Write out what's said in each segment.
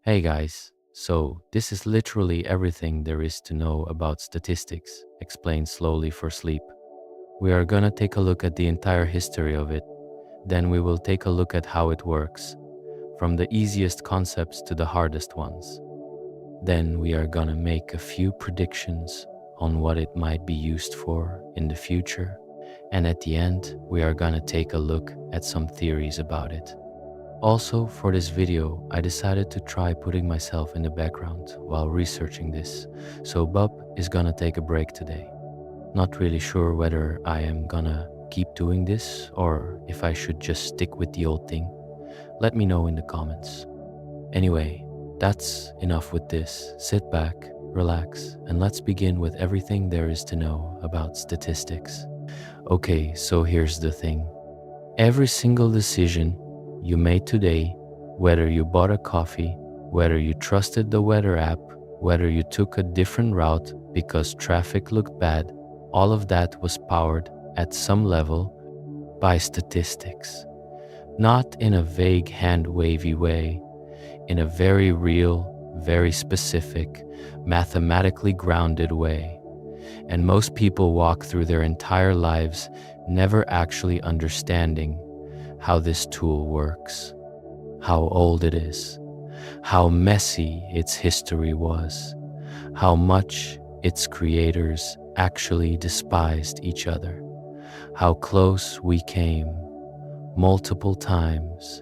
Hey guys, so this is literally everything there is to know about statistics, explained slowly for sleep. We are gonna take a look at the entire history of it, then we will take a look at how it works, from the easiest concepts to the hardest ones. Then we are gonna make a few predictions on what it might be used for in the future, and at the end, we are gonna take a look at some theories about it. Also, for this video, I decided to try putting myself in the background while researching this, so Bub is gonna take a break today. Not really sure whether I am gonna keep doing this or if I should just stick with the old thing. Let me know in the comments. Anyway, that's enough with this. Sit back, relax, and let's begin with everything there is to know about statistics. Okay, so here's the thing. Every single decision you made today, whether you bought a coffee, whether you trusted the weather app, whether you took a different route because traffic looked bad, all of that was powered at some level by statistics. Not in a vague hand-wavy way, in a very real, very specific, mathematically grounded way. And most people walk through their entire lives never actually understanding how this tool works, how old it is, how messy its history was, how much its creators actually despised each other, how close we came multiple times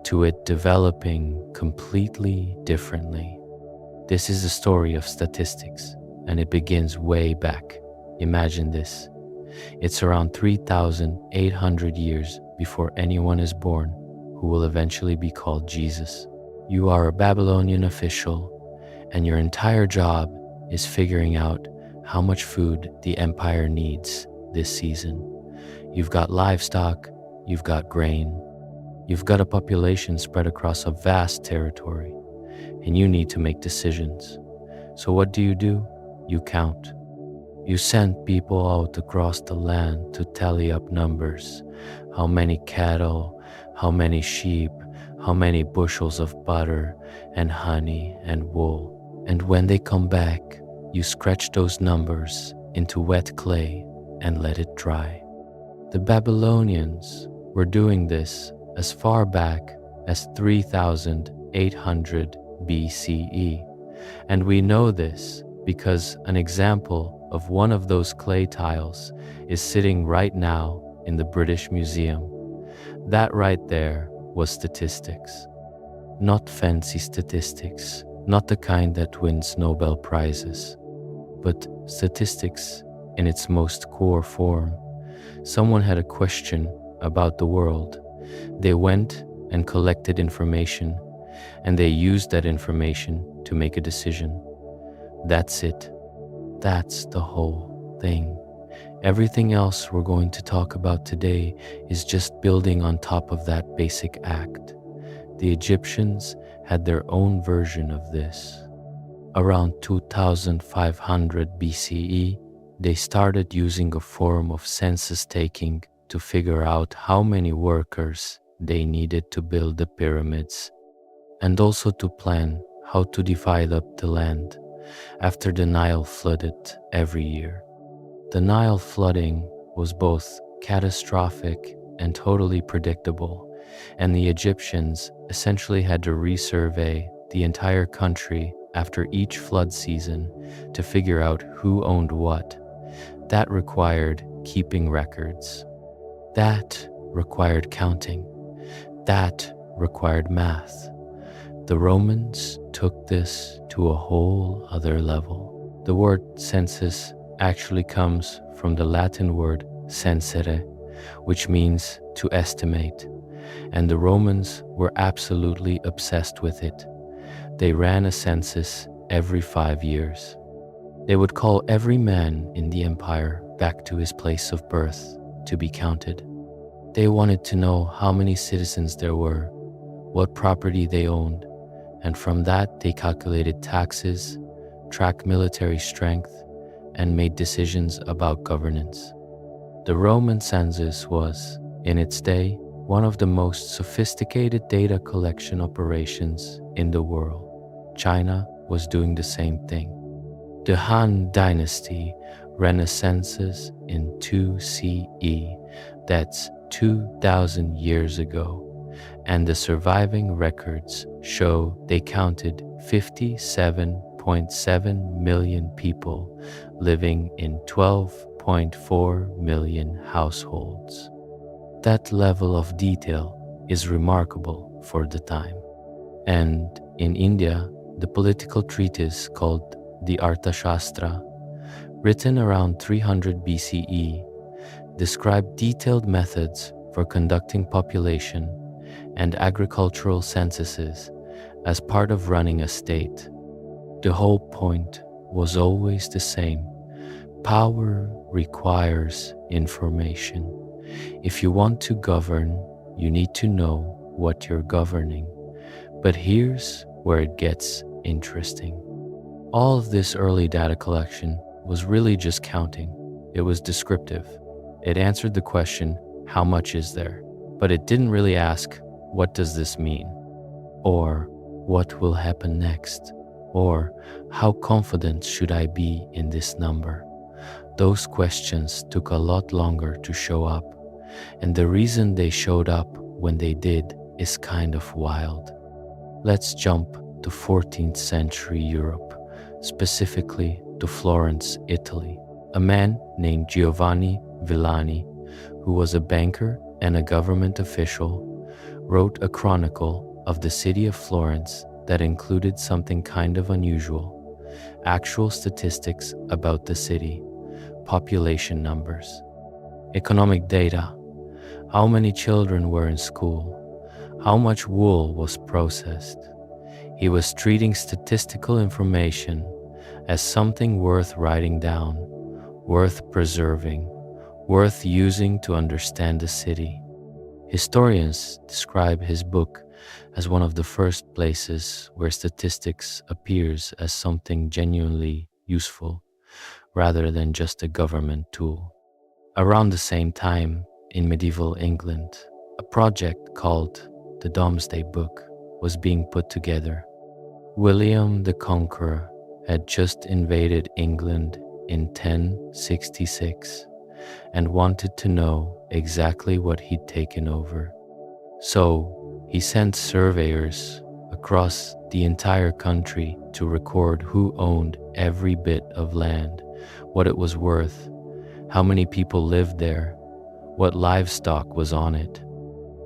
to it developing completely differently. This is the story of statistics, and it begins way back. Imagine this. It's around 3,800 years before anyone is born who will eventually be called Jesus. You are a Babylonian official, and your entire job is figuring out how much food the empire needs this season. You've got livestock, you've got grain, you've got a population spread across a vast territory, and you need to make decisions. So what do? You count. You send people out across the land to tally up numbers. How many cattle, how many sheep, how many bushels of butter and honey and wool. And when they come back, you scratch those numbers into wet clay and let it dry. The Babylonians were doing this as far back as 3,800 BCE. And we know this because an example of one of those clay tiles is sitting right now in the British Museum. That right there was statistics. Not fancy statistics, not the kind that wins Nobel Prizes, but statistics in its most core form. Someone had a question about the world. They went and collected information, and they used that information to make a decision. That's it. That's the whole thing. Everything else we're going to talk about today is just building on top of that basic act. The Egyptians had their own version of this. Around 2500 BCE, they started using a form of census taking to figure out how many workers they needed to build the pyramids, and also to plan how to divide up the land after the Nile flooded every year. The Nile flooding was both catastrophic and totally predictable, and the Egyptians essentially had to resurvey the entire country after each flood season to figure out who owned what. That required keeping records. That required counting. That required math. The Romans took this to a whole other level. The word census actually comes from the Latin word censere, which means to estimate, and the Romans were absolutely obsessed with it. They ran a census every 5 years. They would call every man in the empire back to his place of birth to be counted. They wanted to know how many citizens there were, what property they owned, and from that they calculated taxes, tracked military strength, and made decisions about governance. The Roman census was, in its day, one of the most sophisticated data collection operations in the world. China was doing the same thing. The Han Dynasty renaissances in 2 CE, that's 2,000 years ago, and the surviving records show they counted 57.7 million people living in 12.4 million households. That level of detail is remarkable for the time. And in India, the political treatise called the Arthashastra, written around 300 BCE, described detailed methods for conducting population and agricultural censuses as part of running a state. The whole point was always the same. Power requires information. If you want to govern, you need to know what you're governing. But here's where it gets interesting. All of this early data collection was really just counting. It was descriptive. It answered the question, how much is there? But it didn't really ask, what does this mean? Or what will happen next? Or how confident should I be in this number? Those questions took a lot longer to show up. And the reason they showed up when they did is kind of wild. Let's jump to 14th century Europe, specifically to Florence, Italy. A man named Giovanni Villani, who was a banker and a government official, wrote a chronicle of the city of Florence that included something kind of unusual: actual statistics about the city, population numbers, economic data, how many children were in school, how much wool was processed. He was treating statistical information as something worth writing down, worth preserving, worth using to understand the city. Historians describe his book as one of the first places where statistics appears as something genuinely useful, rather than just a government tool. Around the same time, in medieval England, a project called the Domesday Book was being put together. William the Conqueror had just invaded England in 1066 and wanted to know exactly what he'd taken over. So he sent surveyors across the entire country to record who owned every bit of land, what it was worth, how many people lived there, what livestock was on it.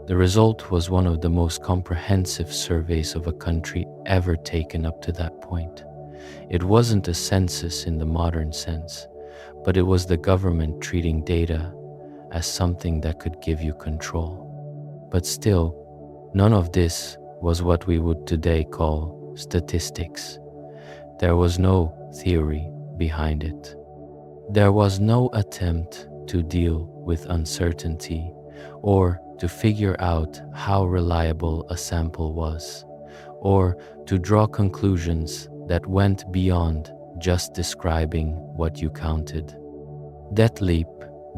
The result was one of the most comprehensive surveys of a country ever taken up to that point. It wasn't a census in the modern sense, but it was the government treating data as something that could give you control. But still, none of this was what we would today call statistics. There was no theory behind it. There was no attempt to deal with uncertainty or to figure out how reliable a sample was, or to draw conclusions that went beyond just describing what you counted. That leap,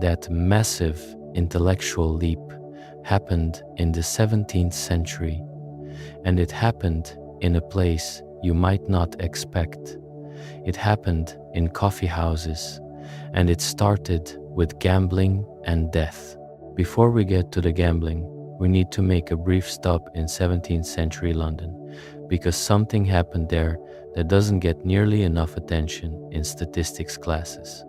that massive intellectual leap, happened in the 17th century, and it happened in a place you might not expect. It happened in coffee houses, and it started with gambling and death. Before we get to the gambling, we need to make a brief stop in 17th century London, because something happened there that doesn't get nearly enough attention in statistics classes.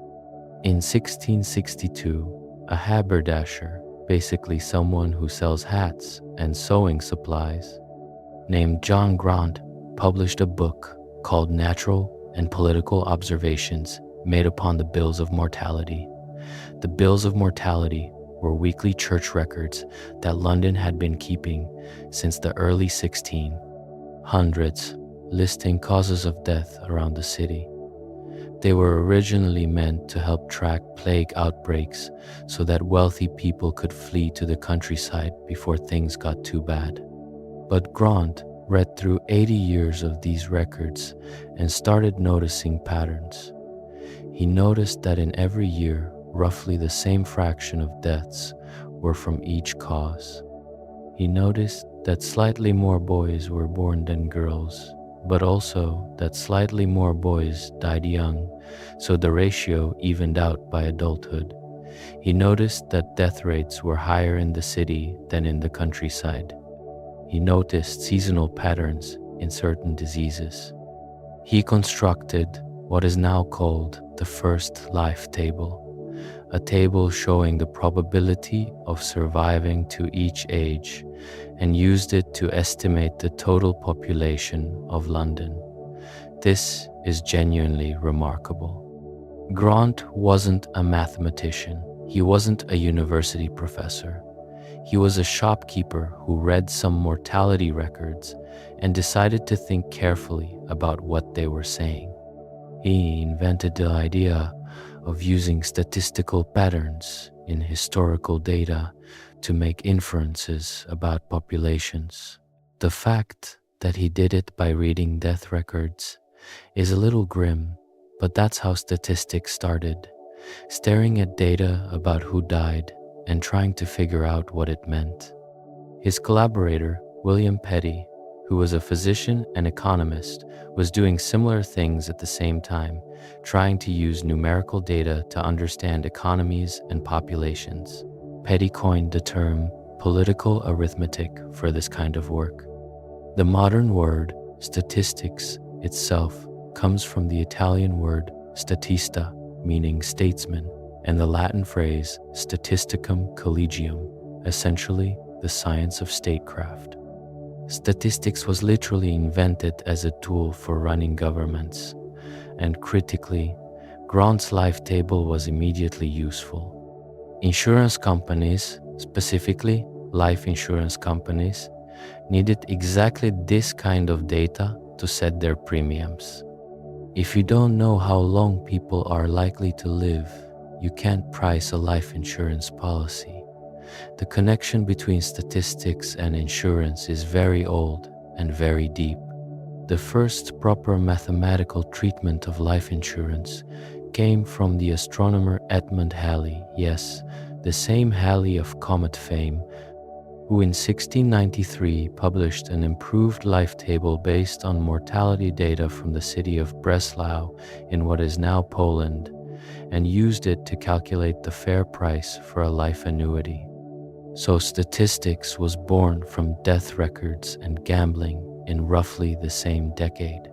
In 1662, a haberdasher, basically someone who sells hats and sewing supplies, named John Grant, published a book called Natural and Political Observations made upon the Bills of Mortality. The Bills of Mortality were weekly church records that London had been keeping since the early 1600s, listing causes of death around the city. They were originally meant to help track plague outbreaks so that wealthy people could flee to the countryside before things got too bad. But Grant read through 80 years of these records and started noticing patterns. He noticed that in every year, roughly the same fraction of deaths were from each cause. He noticed that slightly more boys were born than girls, but also that slightly more boys died young, so the ratio evened out by adulthood. He noticed that death rates were higher in the city than in the countryside. He noticed seasonal patterns in certain diseases. He constructed what is now called the first life table, a table showing the probability of surviving to each age, and used it to estimate the total population of London. This is genuinely remarkable. Grant wasn't a mathematician. He wasn't a university professor. He was a shopkeeper who read some mortality records and decided to think carefully about what they were saying. He invented the idea of using statistical patterns in historical data to make inferences about populations. The fact that he did it by reading death records is a little grim, but that's how statistics started, staring at data about who died and trying to figure out what it meant. His collaborator, William Petty, who was a physician and economist, was doing similar things at the same time, trying to use numerical data to understand economies and populations. Petty coined the term political arithmetic for this kind of work. The modern word statistics itself comes from the Italian word statista, meaning statesman, and the Latin phrase statisticum collegium, essentially the science of statecraft. Statistics was literally invented as a tool for running governments, and critically, Grant's life table was immediately useful. Insurance companies, specifically life insurance companies, needed exactly this kind of data to set their premiums. If you don't know how long people are likely to live, you can't price a life insurance policy. The connection between statistics and insurance is very old and very deep. The first proper mathematical treatment of life insurance came from the astronomer Edmund Halley, yes, the same Halley of comet fame, who in 1693 published an improved life table based on mortality data from the city of Breslau in what is now Poland, and used it to calculate the fair price for a life annuity. So statistics was born from death records and gambling in roughly the same decade,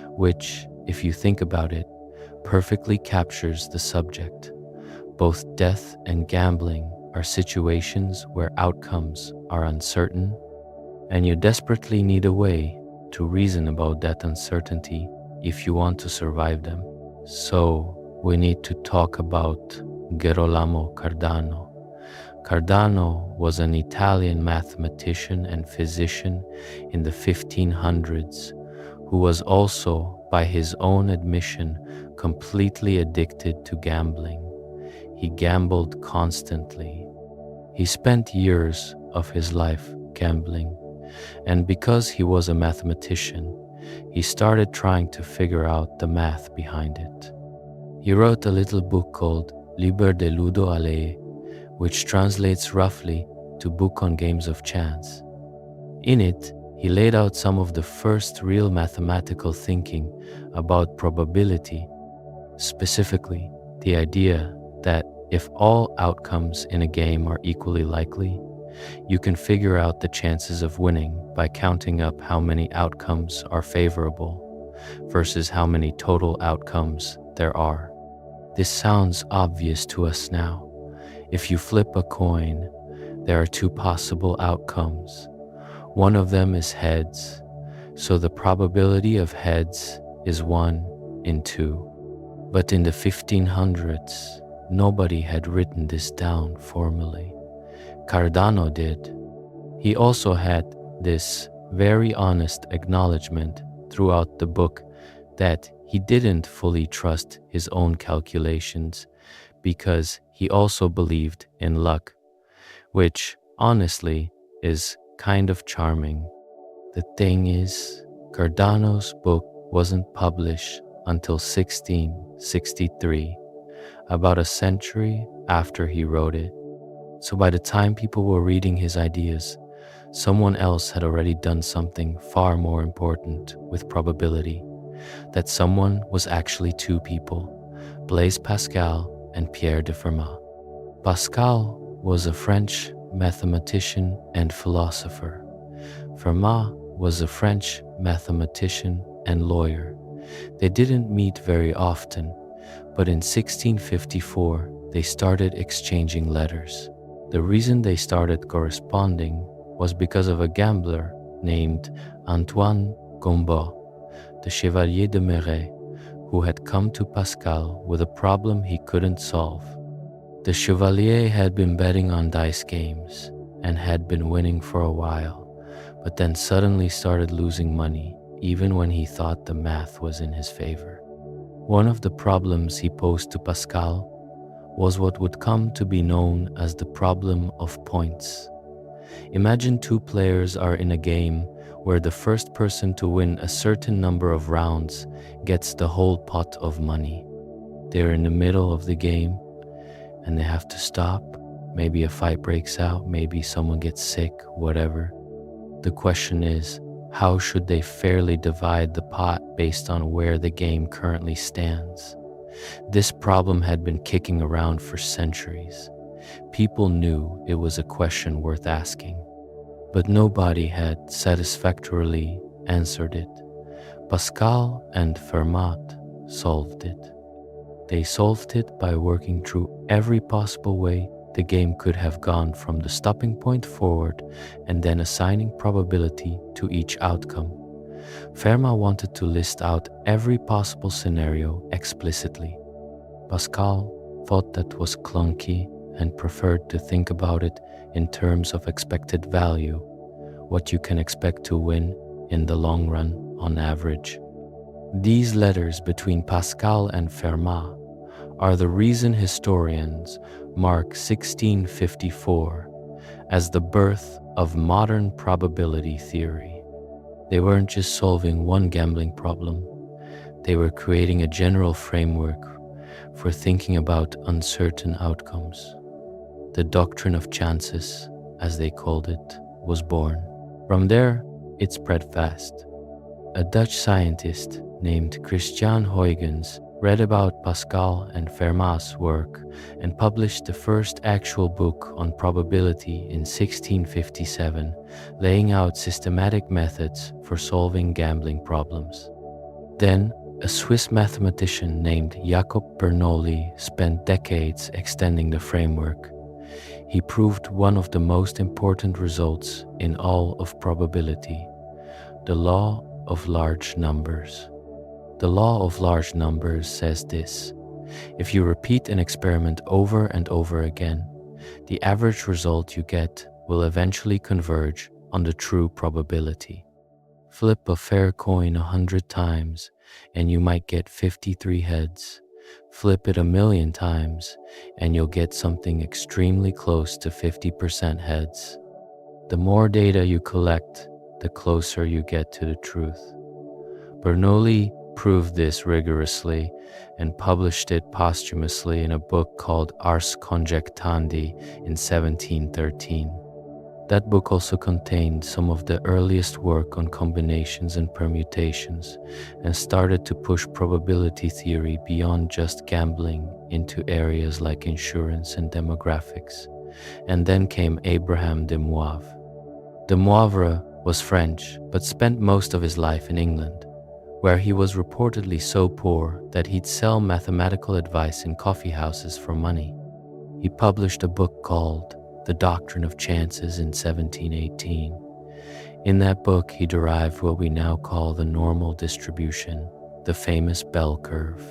which, if you think about it, perfectly captures the subject. Both death and gambling are situations where outcomes are uncertain, and you desperately need a way to reason about that uncertainty if you want to survive them. So we need to talk about Girolamo Cardano. Cardano was an Italian mathematician and physician in the 1500s who was also, by his own admission, completely addicted to gambling. He gambled constantly. He spent years of his life gambling, and because he was a mathematician, he started trying to figure out the math behind it. He wrote a little book called Liber de Ludo Allee, which translates roughly to Book on Games of Chance. In it, he laid out some of the first real mathematical thinking about probability, specifically the idea that if all outcomes in a game are equally likely, you can figure out the chances of winning by counting up how many outcomes are favorable versus how many total outcomes there are. This sounds obvious to us now. If you flip a coin, there are two possible outcomes. One of them is heads, so the probability of heads is 1 in 2. But in the 1500s, nobody had written this down formally. Cardano did. He also had this very honest acknowledgement throughout the book that he didn't fully trust his own calculations because he also believed in luck, which honestly is kind of charming. The thing is, Cardano's book wasn't published until 1663, about a century after he wrote it. So by the time people were reading his ideas, Someone else had already done something far more important with probability. That someone was actually two people, Blaise Pascal and Pierre de Fermat. Pascal was a French mathematician and philosopher. Fermat was a French mathematician and lawyer. They didn't meet very often, but in 1654 they started exchanging letters. The reason they started corresponding was because of a gambler named Antoine Gombaut, the Chevalier de Marais, who had come to Pascal with a problem he couldn't solve. The Chevalier had been betting on dice games and had been winning for a while, but then suddenly started losing money even when he thought the math was in his favor. One of the problems he posed to Pascal was what would come to be known as the problem of points. Imagine two players are in a game where the first person to win a certain number of rounds gets the whole pot of money. They're in the middle of the game and they have to stop. Maybe a fight breaks out, maybe someone gets sick, whatever. The question is, how should they fairly divide the pot based on where the game currently stands? This problem had been kicking around for centuries. People knew it was a question worth asking, but nobody had satisfactorily answered it. Pascal and Fermat solved it. They solved it by working through every possible way the game could have gone from the stopping point forward and then assigning probability to each outcome. Fermat wanted to list out every possible scenario explicitly. Pascal thought that was clunky and preferred to think about it in terms of expected value, what you can expect to win in the long run on average. These letters between Pascal and Fermat are the reason historians mark 1654 as the birth of modern probability theory. They weren't just solving one gambling problem, they were creating a general framework for thinking about uncertain outcomes. The doctrine of chances, as they called it, was born. From there, it spread fast. A Dutch scientist named Christian Huygens read about Pascal and Fermat's work and published the first actual book on probability in 1657, laying out systematic methods for solving gambling problems. Then, a Swiss mathematician named Jacob Bernoulli spent decades extending the framework. He proved one of the most important results in all of probability, the law of large numbers. The law of large numbers says this: if you repeat an experiment over and over again, the average result you get will eventually converge on the true probability. Flip a fair coin 100 times and you might get 53 heads. Flip it 1,000,000 times and you'll get something extremely close to 50% heads. The more data you collect, the closer you get to the truth. Bernoulli proved this rigorously and published it posthumously in a book called Ars Conjectandi in 1713. That book also contained some of the earliest work on combinations and permutations and started to push probability theory beyond just gambling into areas like insurance and demographics. And then came Abraham de Moivre. De Moivre was French, but spent most of his life in England, where he was reportedly so poor that he'd sell mathematical advice in coffee houses for money. He published a book called The Doctrine of Chances in 1718. In that book, he derived what we now call the normal distribution, the famous bell curve.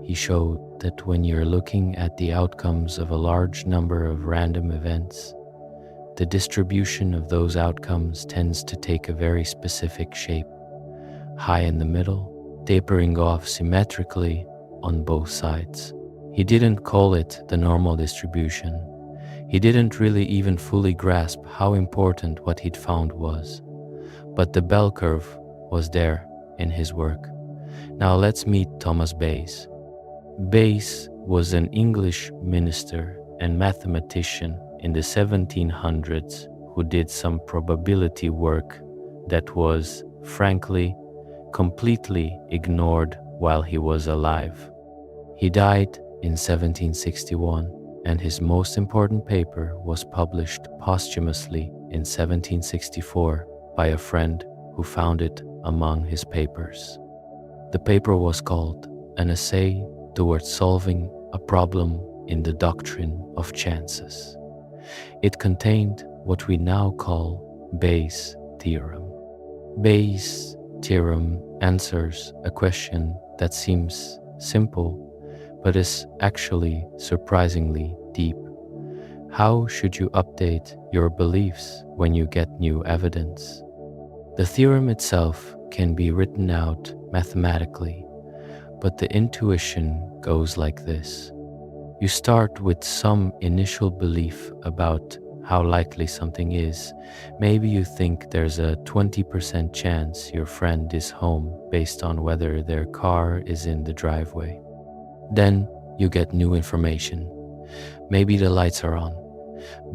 He showed that when you're looking at the outcomes of a large number of random events, the distribution of those outcomes tends to take a very specific shape, high in the middle, tapering off symmetrically on both sides. He didn't call it the normal distribution. He didn't really even fully grasp how important what he'd found was. But the bell curve was there in his work. Now let's meet Thomas Bayes. Bayes was an English minister and mathematician in the 1700s who did some probability work that was, frankly, completely ignored while he was alive. He died in 1761, and his most important paper was published posthumously in 1764 by a friend who found it among his papers. The paper was called An Essay Towards Solving a Problem in the Doctrine of Chances. It contained what we now call Bayes' theorem. Bayes' theorem answers a question that seems simple, but is actually surprisingly deep. How should you update your beliefs when you get new evidence? The theorem itself can be written out mathematically, but the intuition goes like this. You start with some initial belief about how likely something is. Maybe you think there's a 20% chance your friend is home based on whether their car is in the driveway. Then you get new information. Maybe the lights are on.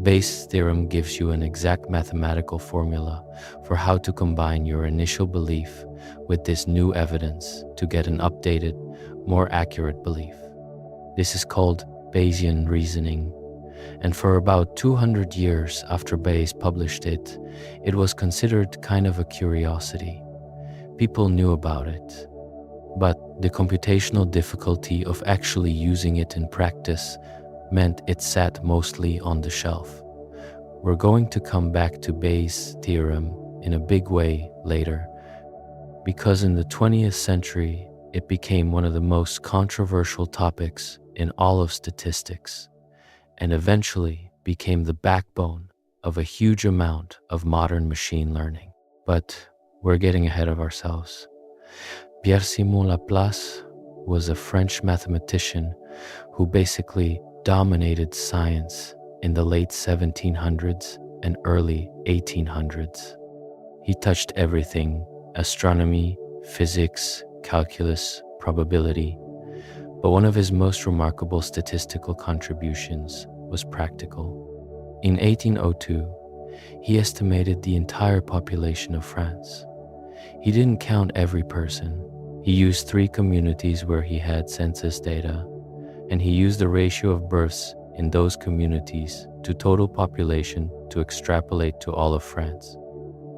Bayes' theorem gives you an exact mathematical formula for how to combine your initial belief with this new evidence to get an updated, more accurate belief. This is called Bayesian reasoning, and for about 200 years after Bayes published it, it was considered kind of a curiosity. People knew about it, but the computational difficulty of actually using it in practice meant it sat mostly on the shelf. We're going to come back to Bayes' theorem in a big way later, because in the 20th century, it became one of the most controversial topics in all of statistics, and eventually became the backbone of a huge amount of modern machine learning. But we're getting ahead of ourselves. Pierre-Simon Laplace was a French mathematician who basically dominated science in the late 1700s and early 1800s. He touched everything: astronomy, physics, calculus, probability. But one of his most remarkable statistical contributions was practical. In 1802, he estimated the entire population of France. He didn't count every person. He used 3 communities where he had census data, and he used the ratio of births in those communities to total population to extrapolate to all of France.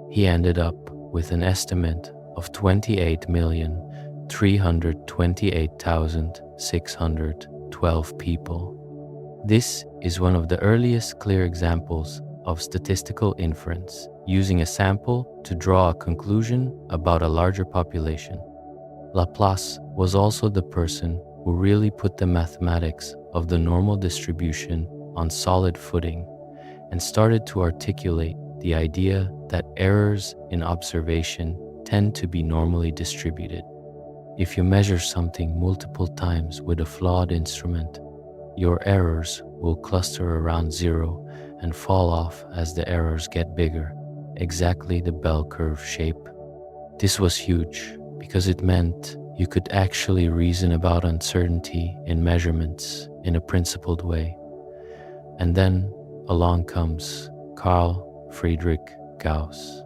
He ended up with an estimate of 28,328,612 people. This is one of the earliest clear examples of statistical inference, using a sample to draw a conclusion about a larger population. Laplace was also the person who really put the mathematics of the normal distribution on solid footing and started to articulate the idea that errors in observation tend to be normally distributed. If you measure something multiple times with a flawed instrument, your errors will cluster around 0 and fall off as the errors get bigger, exactly the bell curve shape. This was huge because it meant you could actually reason about uncertainty in measurements in a principled way. And then along comes Carl Friedrich Gauss.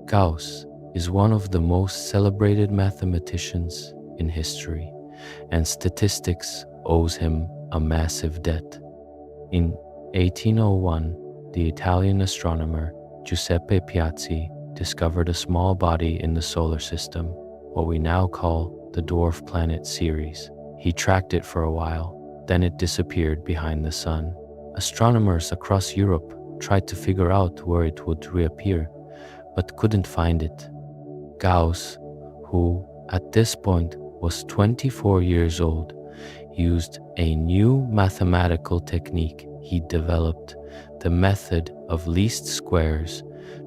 Gauss is one of the most celebrated mathematicians in history, and statistics owes him a massive debt. In 1801, the Italian astronomer Giuseppe Piazzi discovered a small body in the solar system, what we now call the dwarf planet Ceres. He tracked it for a while, then it disappeared behind the sun. Astronomers across Europe tried to figure out where it would reappear, but couldn't find it. Gauss, who at this point was 24 years old, used a new mathematical technique he developed, the method of least squares,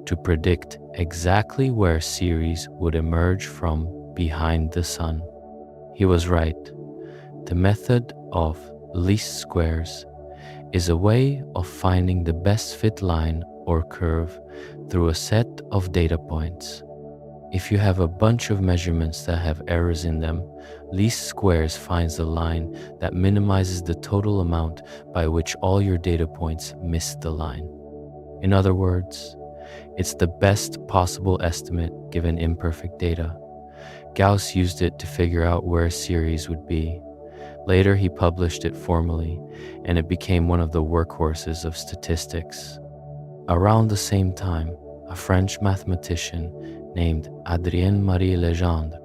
to predict exactly where Ceres would emerge from behind the sun. He was right. The method of least squares is a way of finding the best fit line or curve through a set of data points. If you have a bunch of measurements that have errors in them, least squares finds the line that minimizes the total amount by which all your data points miss the line. In other words, it's the best possible estimate given imperfect data. Gauss used it to figure out where a series would be. Later, he published it formally, and it became one of the workhorses of statistics. Around the same time, a French mathematician named Adrien-Marie Legendre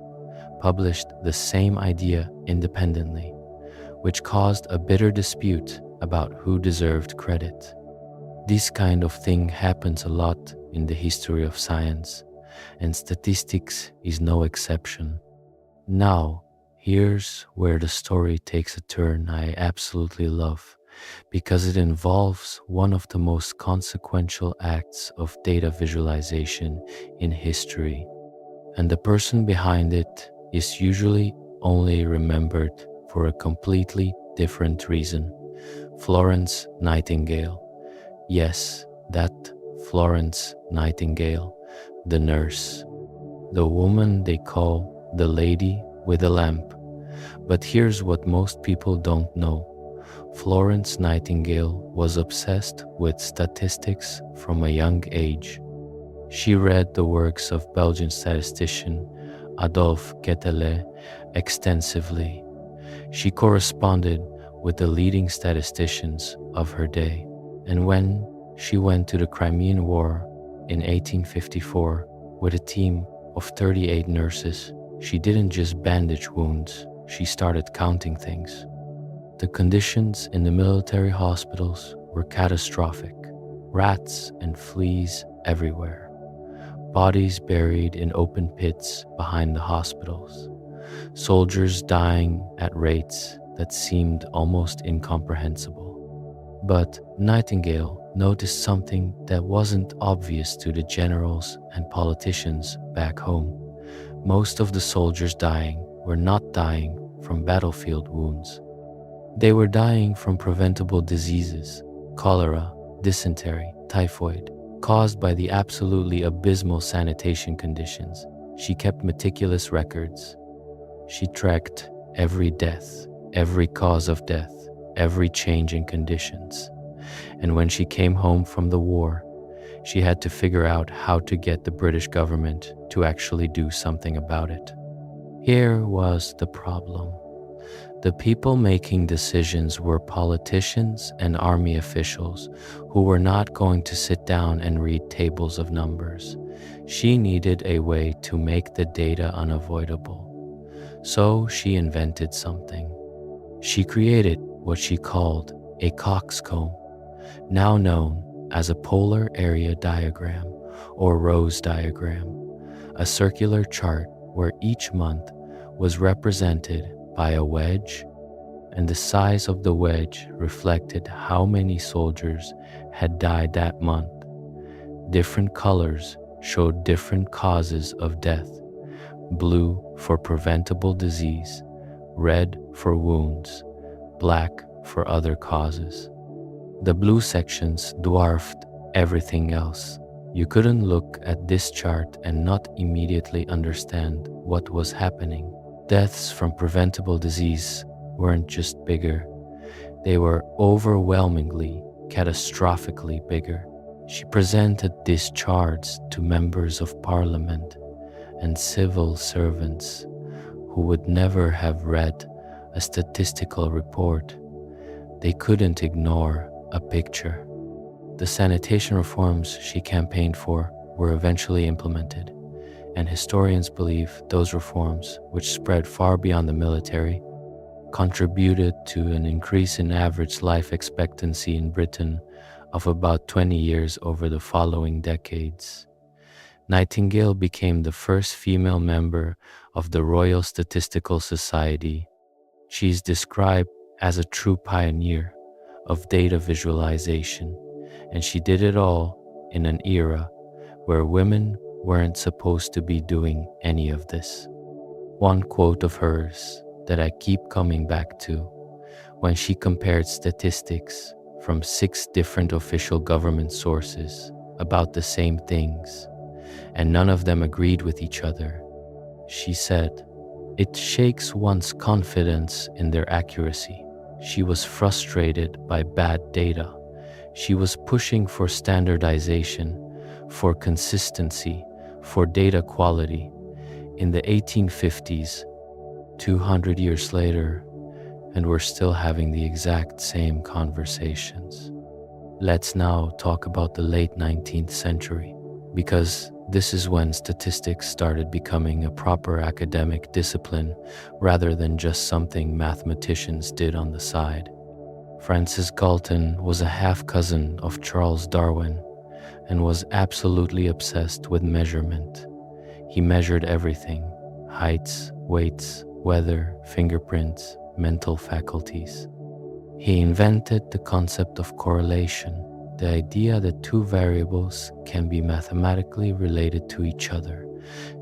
published the same idea independently, which caused a bitter dispute about who deserved credit. This kind of thing happens a lot in the history of science, and statistics is no exception. Now, here's where the story takes a turn I absolutely love, because it involves one of the most consequential acts of data visualization in history, and the person behind it is usually only remembered for a completely different reason. Florence Nightingale. Yes, that Florence Nightingale, the nurse, the woman they call the lady with a lamp. But here's what most people don't know. Florence Nightingale was obsessed with statistics from a young age. She read the works of Belgian statistician Adolphe Quetelet extensively. She corresponded with the leading statisticians of her day. And when she went to the Crimean War in 1854 with a team of 38 nurses, she didn't just bandage wounds, she started counting things. The conditions in the military hospitals were catastrophic. Rats and fleas everywhere. Bodies buried in open pits behind the hospitals. Soldiers dying at rates that seemed almost incomprehensible. But Nightingale noticed something that wasn't obvious to the generals and politicians back home. Most of the soldiers dying were not dying from battlefield wounds. They were dying from preventable diseases, cholera, dysentery, typhoid, caused by the absolutely abysmal sanitation conditions. She kept meticulous records. She tracked every death, every cause of death, every change in conditions. And when she came home from the war, she had to figure out how to get the British government to actually do something about it. Here was the problem. The people making decisions were politicians and army officials who were not going to sit down and read tables of numbers. She needed a way to make the data unavoidable. So she invented something. She created what she called a coxcomb, now known as a polar area diagram or rose diagram, a circular chart where each month was represented by a wedge, and the size of the wedge reflected how many soldiers had died that month. Different colors showed different causes of death: blue for preventable disease, red for wounds, black for other causes. The blue sections dwarfed everything else. You couldn't look at this chart and not immediately understand what was happening. Deaths from preventable disease weren't just bigger, they were overwhelmingly, catastrophically bigger. She presented these charts to members of parliament and civil servants who would never have read a statistical report. They couldn't ignore a picture. The sanitation reforms she campaigned for were eventually implemented, and historians believe those reforms, which spread far beyond the military, contributed to an increase in average life expectancy in Britain of about 20 years over the following decades. Nightingale became the first female member of the Royal Statistical Society. She is described as a true pioneer of data visualization, and she did it all in an era where women weren't supposed to be doing any of this. One quote of hers that I keep coming back to, when she compared statistics from 6 different official government sources about the same things, and none of them agreed with each other, she said, "It shakes one's confidence in their accuracy." She was frustrated by bad data. She was pushing for standardization, for consistency, for data quality. In the 1850s, 200 years later, and we're still having the exact same conversations. Let's now talk about the late 19th century, because this is when statistics started becoming a proper academic discipline rather than just something mathematicians did on the side. Francis Galton was a half-cousin of Charles Darwin and was absolutely obsessed with measurement. He measured everything: heights, weights, weather, fingerprints, mental faculties. He invented the concept of correlation, the idea that two variables can be mathematically related to each other,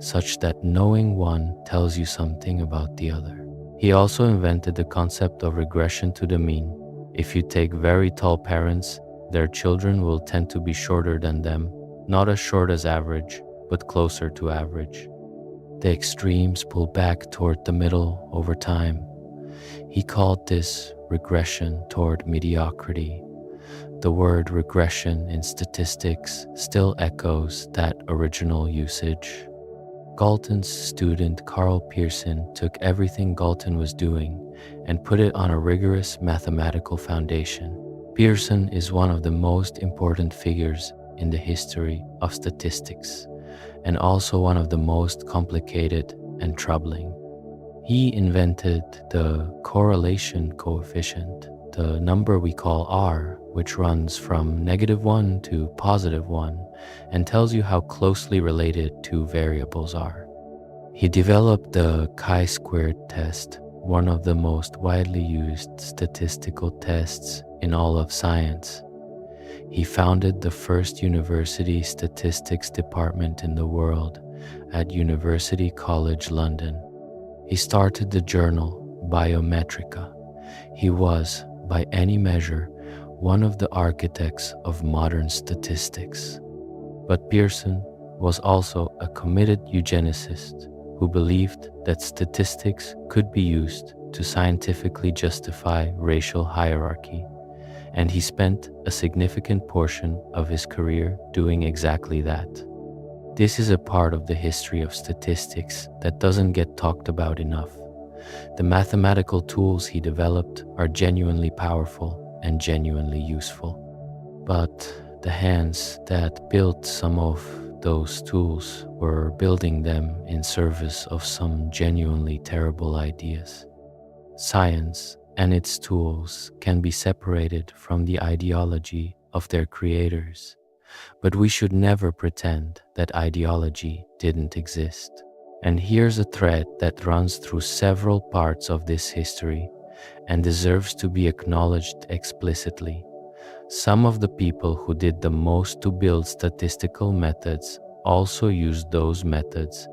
such that knowing one tells you something about the other. He also invented the concept of regression to the mean. If you take very tall parents, their children will tend to be shorter than them, not as short as average, but closer to average. The extremes pull back toward the middle over time. He called this regression toward mediocrity. The word regression in statistics still echoes that original usage. Galton's student Carl Pearson took everything Galton was doing and put it on a rigorous mathematical foundation. Pearson is one of the most important figures in the history of statistics, and also one of the most complicated and troubling. He invented the correlation coefficient, the number we call R, which runs from -1 to +1 and tells you how closely related two variables are. He developed the chi-squared test, one of the most widely used statistical tests in all of science. He founded the first university statistics department in the world at University College London. He started the journal Biometrica. He was, by any measure, one of the architects of modern statistics. But Pearson was also a committed eugenicist who believed that statistics could be used to scientifically justify racial hierarchy, and he spent a significant portion of his career doing exactly that. This is a part of the history of statistics that doesn't get talked about enough. The mathematical tools he developed are genuinely powerful and genuinely useful. But the hands that built some of those tools were building them in service of some genuinely terrible ideas. Science and its tools can be separated from the ideology of their creators, but we should never pretend that ideology didn't exist. And here's a thread that runs through several parts of this history and deserves to be acknowledged explicitly. Some of the people who did the most to build statistical methods also used those methods,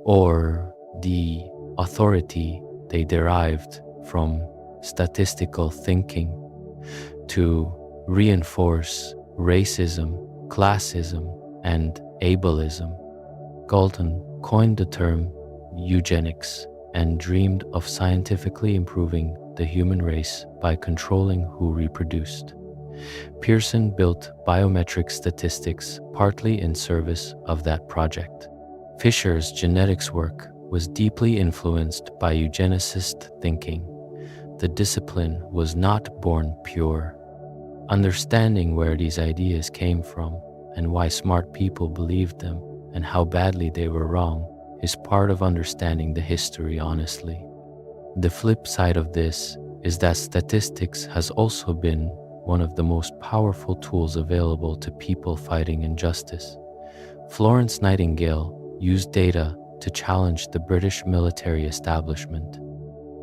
or the authority they derived from statistical thinking, to reinforce racism, classism, and ableism. Galton coined the term eugenics and dreamed of scientifically improving the human race by controlling who reproduced. Pearson built biometric statistics partly in service of that project. Fisher's genetics work was deeply influenced by eugenicist thinking. The discipline was not born pure. Understanding where these ideas came from and why smart people believed them and how badly they were wrong is part of understanding the history honestly. The flip side of this is that statistics has also been one of the most powerful tools available to people fighting injustice. Florence Nightingale used data to challenge the British military establishment.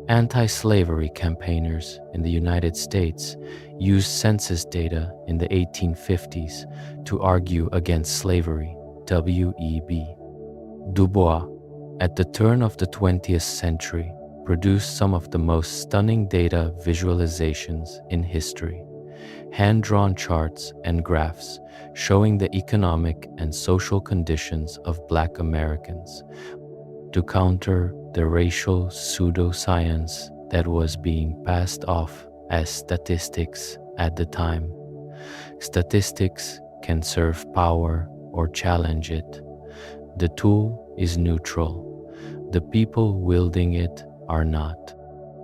Anti-slavery campaigners in the United States used census data in the 1850s to argue against slavery. W.E.B. Du Bois, at the turn of the 20th century, produced some of the most stunning data visualizations in history. Hand-drawn charts and graphs showing the economic and social conditions of Black Americans to counter the racial pseudoscience that was being passed off as statistics at the time. Statistics can serve power or challenge it. The tool is neutral. The people wielding it are not.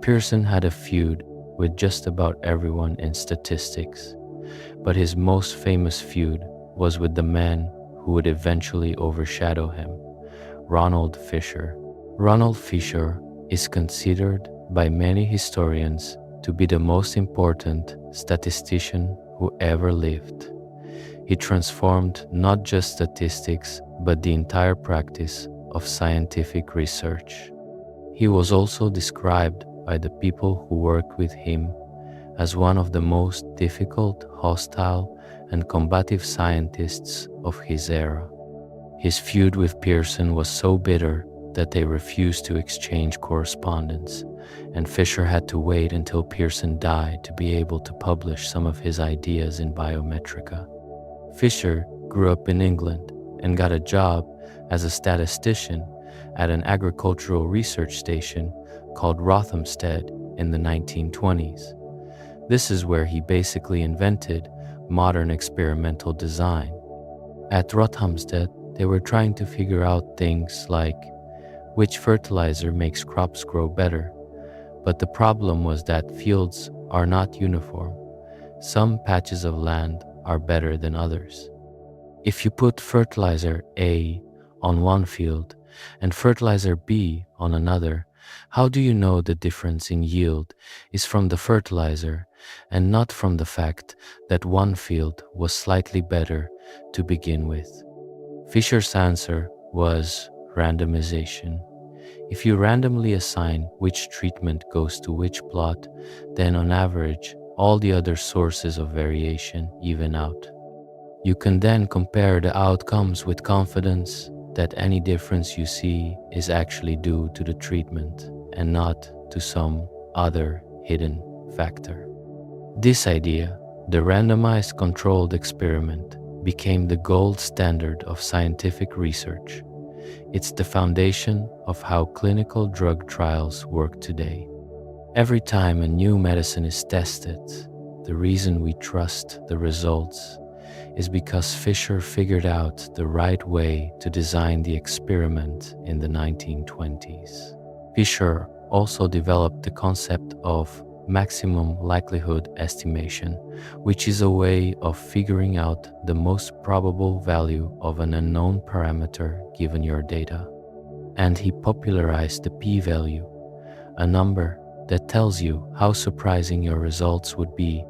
Pearson had a feud with just about everyone in statistics, but his most famous feud was with the man who would eventually overshadow him, Ronald Fisher. Ronald Fisher is considered by many historians to be the most important statistician who ever lived. He transformed not just statistics, but the entire practice of scientific research. He was also described by the people who worked with him as one of the most difficult, hostile, and combative scientists of his era. His feud with Pearson was so bitter that they refused to exchange correspondence, and Fisher had to wait until Pearson died to be able to publish some of his ideas in Biometrica. Fisher grew up in England and got a job as a statistician at an agricultural research station called Rothamsted in the 1920s. This is where he basically invented modern experimental design. At Rothamsted, they were trying to figure out things like which fertilizer makes crops grow better, but the problem was that fields are not uniform. Some patches of land are better than others. If you put fertilizer A on one field and fertilizer B on another, how do you know the difference in yield is from the fertilizer and not from the fact that one field was slightly better to begin with? Fisher's answer was randomization. If you randomly assign which treatment goes to which plot, then on average, all the other sources of variation even out. You can then compare the outcomes with confidence that any difference you see is actually due to the treatment and not to some other hidden factor. This idea, the randomized controlled experiment, became the gold standard of scientific research. It's the foundation of how clinical drug trials work today. Every time a new medicine is tested, the reason we trust the results is because Fisher figured out the right way to design the experiment in the 1920s. Fisher also developed the concept of maximum likelihood estimation, which is a way of figuring out the most probable value of an unknown parameter given your data. And he popularized the p-value, a number that tells you how surprising your results would be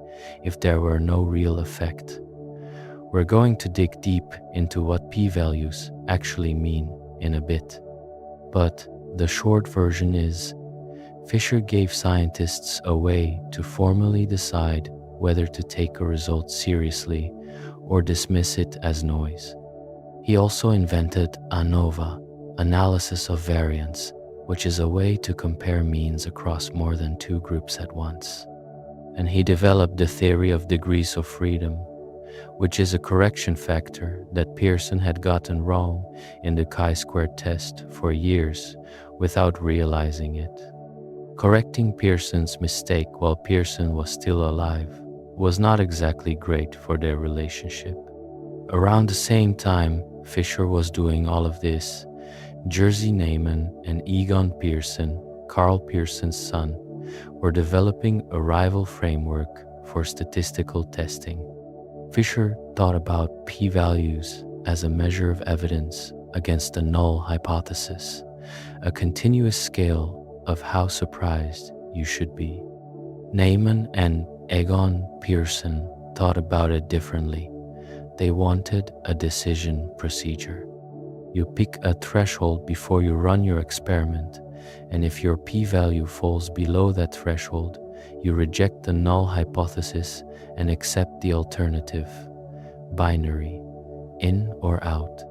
if there were no real effect. We're going to dig deep into what p-values actually mean in a bit, but the short version is, Fisher gave scientists a way to formally decide whether to take a result seriously or dismiss it as noise. He also invented ANOVA, analysis of variance, which is a way to compare means across more than two groups at once. And he developed the theory of degrees of freedom, which is a correction factor that Pearson had gotten wrong in the chi-squared test for years without realizing it. Correcting Pearson's mistake while Pearson was still alive was not exactly great for their relationship. Around the same time Fisher was doing all of this, Jerzy Neyman and Egon Pearson, Carl Pearson's son, were developing a rival framework for statistical testing. Fisher thought about p-values as a measure of evidence against the null hypothesis, a continuous scale of how surprised you should be. Neyman and Egon Pearson thought about it differently. They wanted a decision procedure. You pick a threshold before you run your experiment, and if your p-value falls below that threshold, you reject the null hypothesis and accept the alternative, binary, in or out.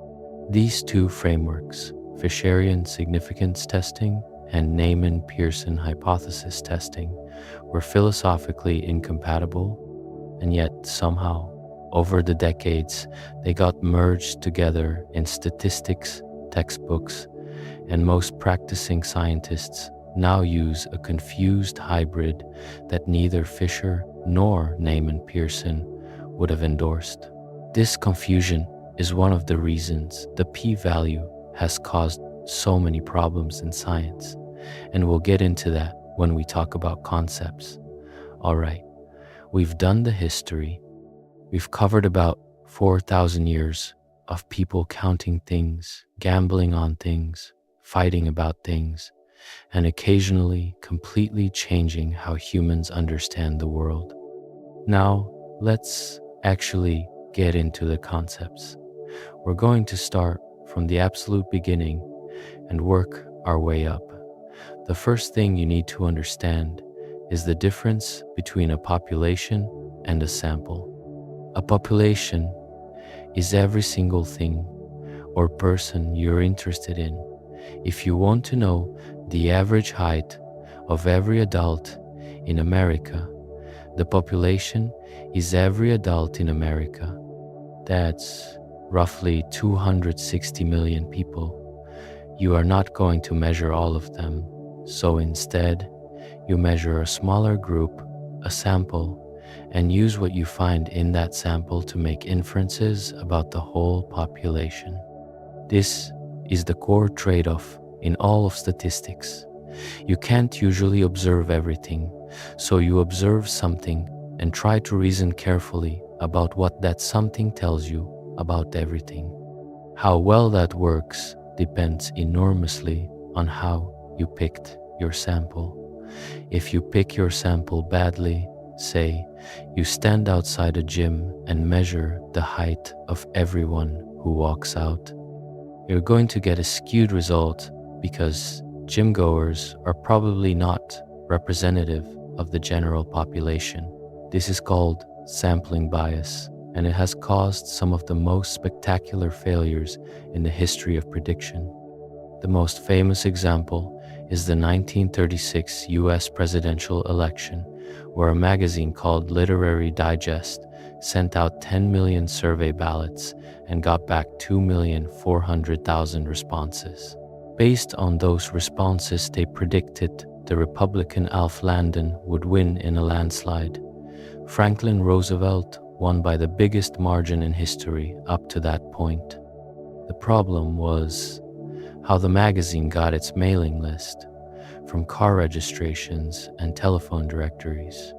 These two frameworks, Fisherian significance testing and Neyman-Pearson hypothesis testing, were philosophically incompatible, and yet somehow, over the decades, they got merged together in statistics, textbooks, and most practicing scientists now use a confused hybrid that neither Fisher nor Neyman-Pearson would have endorsed. This confusion is one of the reasons the p-value has caused so many problems in science, and we'll get into that when we talk about concepts. Alright, we've done the history. We've covered about 4,000 years of people counting things, gambling on things, fighting about things, and occasionally completely changing how humans understand the world. Now, let's actually get into the concepts. We're going to start from the absolute beginning and work our way up. The first thing you need to understand is the difference between a population and a sample. A population is every single thing or person you're interested in. If you want to know the average height of every adult in America, the population is every adult in America. That's roughly 260 million people. You are not going to measure all of them, so instead, you measure a smaller group, a sample, and use what you find in that sample to make inferences about the whole population. This is the core trade-off in all of statistics. You can't usually observe everything, so you observe something and try to reason carefully about what that something tells you about everything. How well that works depends enormously on how you picked your sample. If you pick your sample badly, say, you stand outside a gym and measure the height of everyone who walks out, you're going to get a skewed result because gym goers are probably not representative of the general population. This is called sampling bias, and it has caused some of the most spectacular failures in the history of prediction. The most famous example is the 1936 US presidential election, where a magazine called Literary Digest sent out 10 million survey ballots and got back 2,400,000 responses. Based on those responses, they predicted the Republican Alf Landon would win in a landslide. Franklin Roosevelt won by the biggest margin in history up to that point. The problem was how the magazine got its mailing list, from car registrations and telephone directories.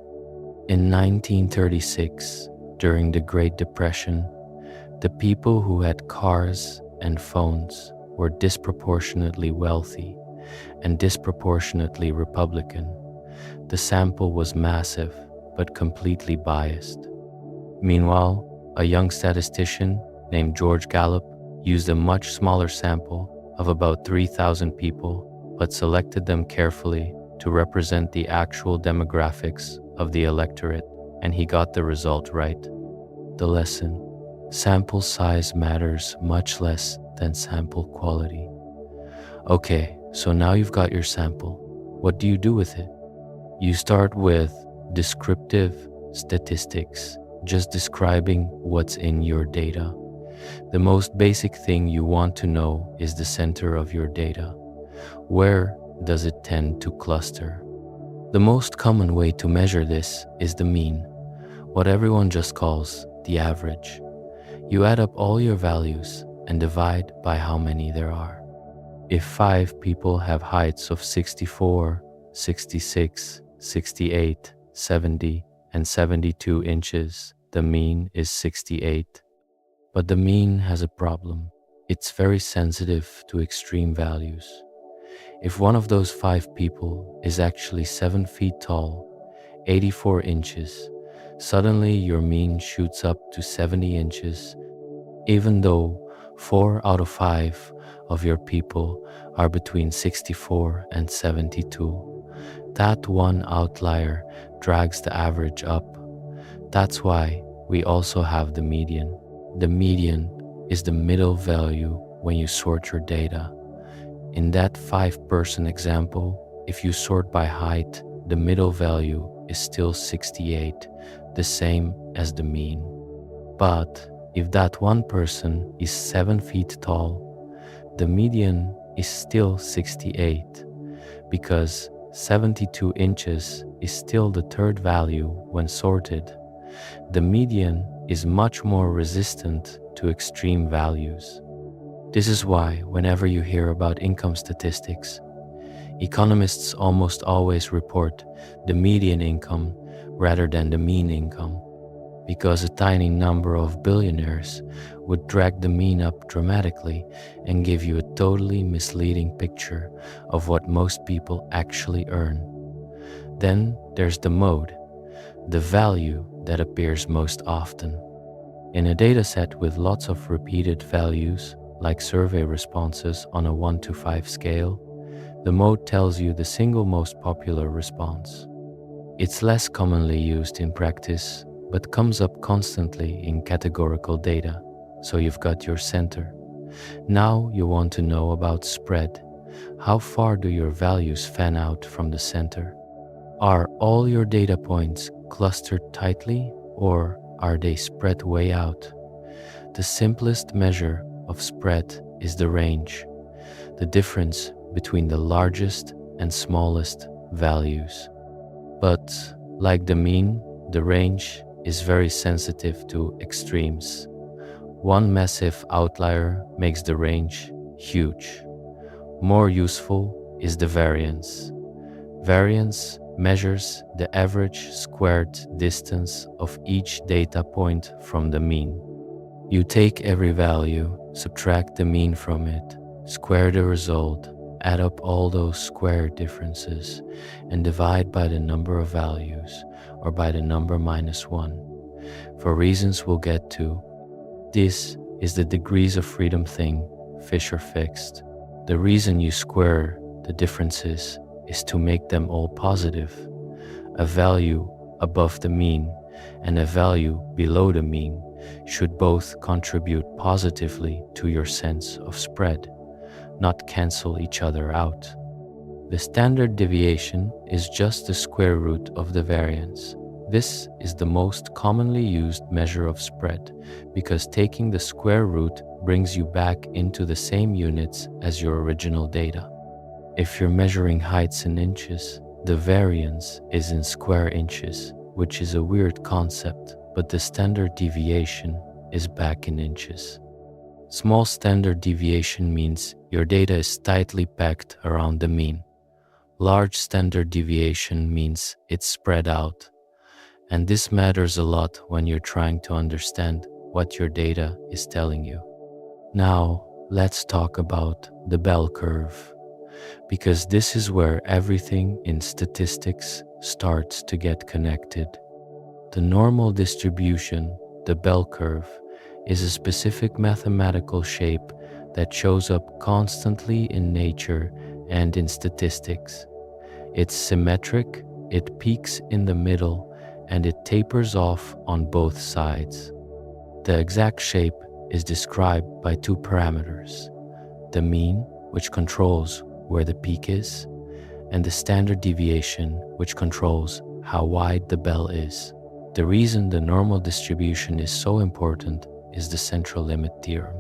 In 1936, during the Great Depression, the people who had cars and phones were disproportionately wealthy and disproportionately Republican. The sample was massive but completely biased. Meanwhile, a young statistician named George Gallup used a much smaller sample of about 3,000 people, but selected them carefully to represent the actual demographics of the electorate, and he got the result right. The lesson: sample size matters much less than sample quality. Okay, so now you've got your sample. What do you do with it? You start with descriptive statistics, just describing what's in your data. The most basic thing you want to know is the center of your data. Where does it tend to cluster? The most common way to measure this is the mean, what everyone just calls the average. You add up all your values and divide by how many there are. If 5 people have heights of 64, 66, 68, 70, and 72 inches, the mean is 68. But the mean has a problem. It's very sensitive to extreme values. If one of those 5 people is actually 7 feet tall, 84 inches, suddenly your mean shoots up to 70 inches, even though 4 out of 5 of your people are between 64 and 72. That one outlier drags the average up. That's why we also have the median. The median is the middle value when you sort your data. In that 5-person example, if you sort by height, the middle value is still 68, the same as the mean. But if that one person is 7 feet tall, the median is still 68, because 72 inches is still the third value when sorted. The median is much more resistant to extreme values. This is why, whenever you hear about income statistics, economists almost always report the median income rather than the mean income, because a tiny number of billionaires would drag the mean up dramatically and give you a totally misleading picture of what most people actually earn. Then there's the mode, the value that appears most often. In a dataset with lots of repeated values, like survey responses on a 1 to 5 scale, the mode tells you the single most popular response. It's less commonly used in practice, but comes up constantly in categorical data, so you've got your center. Now you want to know about spread. How far do your values fan out from the center? Are all your data points clustered tightly, or are they spread way out? The simplest measure of spread is the range, the difference between the largest and smallest values. But like the mean, the range is very sensitive to extremes. One massive outlier makes the range huge. More useful is the variance. Variance measures the average squared distance of each data point from the mean. You take every value, subtract the mean from it, square the result, add up all those square differences, and divide by the number of values, or by the number -1. For reasons we'll get to, this is the degrees of freedom thing, Fisher-Fixed. The reason you square the differences is to make them all positive. A value above the mean and a value below the mean should both contribute positively to your sense of spread, not cancel each other out. The standard deviation is just the square root of the variance. This is the most commonly used measure of spread because taking the square root brings you back into the same units as your original data. If you're measuring heights in inches, the variance is in square inches, which is a weird concept, but the standard deviation is back in inches. Small standard deviation means your data is tightly packed around the mean. Large standard deviation means it's spread out. And this matters a lot when you're trying to understand what your data is telling you. Now, let's talk about the bell curve, because this is where everything in statistics starts to get connected. The normal distribution, the bell curve, is a specific mathematical shape that shows up constantly in nature and in statistics. It's symmetric, it peaks in the middle, and it tapers off on both sides. The exact shape is described by two parameters: the mean, which controls where the peak is, and the standard deviation, which controls how wide the bell is. The reason the normal distribution is so important is the central limit theorem.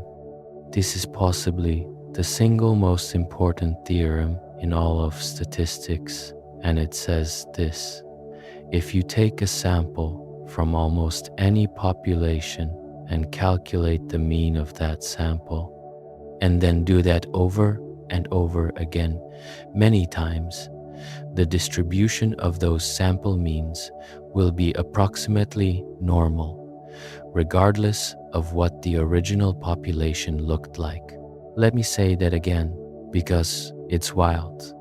This is possibly the single most important theorem in all of statistics, and it says this: if you take a sample from almost any population and calculate the mean of that sample, and then do that over and over again many times, the distribution of those sample means will be approximately normal, regardless of what the original population looked like. Let me say that again, because it's wild.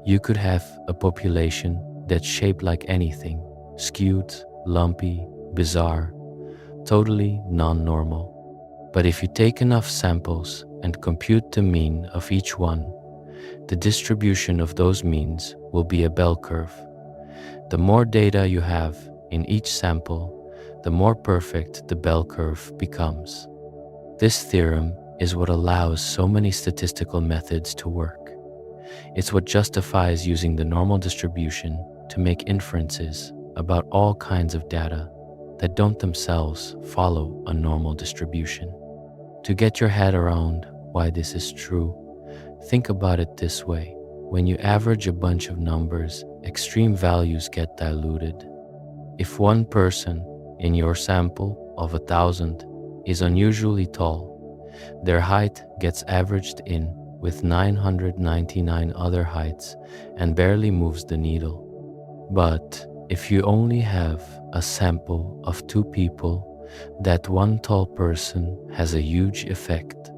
You could have a population that's shaped like anything, skewed, lumpy, bizarre, totally non-normal. But if you take enough samples and compute the mean of each one, the distribution of those means will be a bell curve. The more data you have in each sample, the more perfect the bell curve becomes. This theorem is what allows so many statistical methods to work. It's what justifies using the normal distribution to make inferences about all kinds of data that don't themselves follow a normal distribution. To get your head around why this is true, think about it this way. When you average a bunch of numbers, extreme values get diluted. If one person in your sample of 1,000 is unusually tall. Their height gets averaged in with 999 other heights and barely moves the needle. But if you only have a sample of 2 people, that one tall person has a huge effect.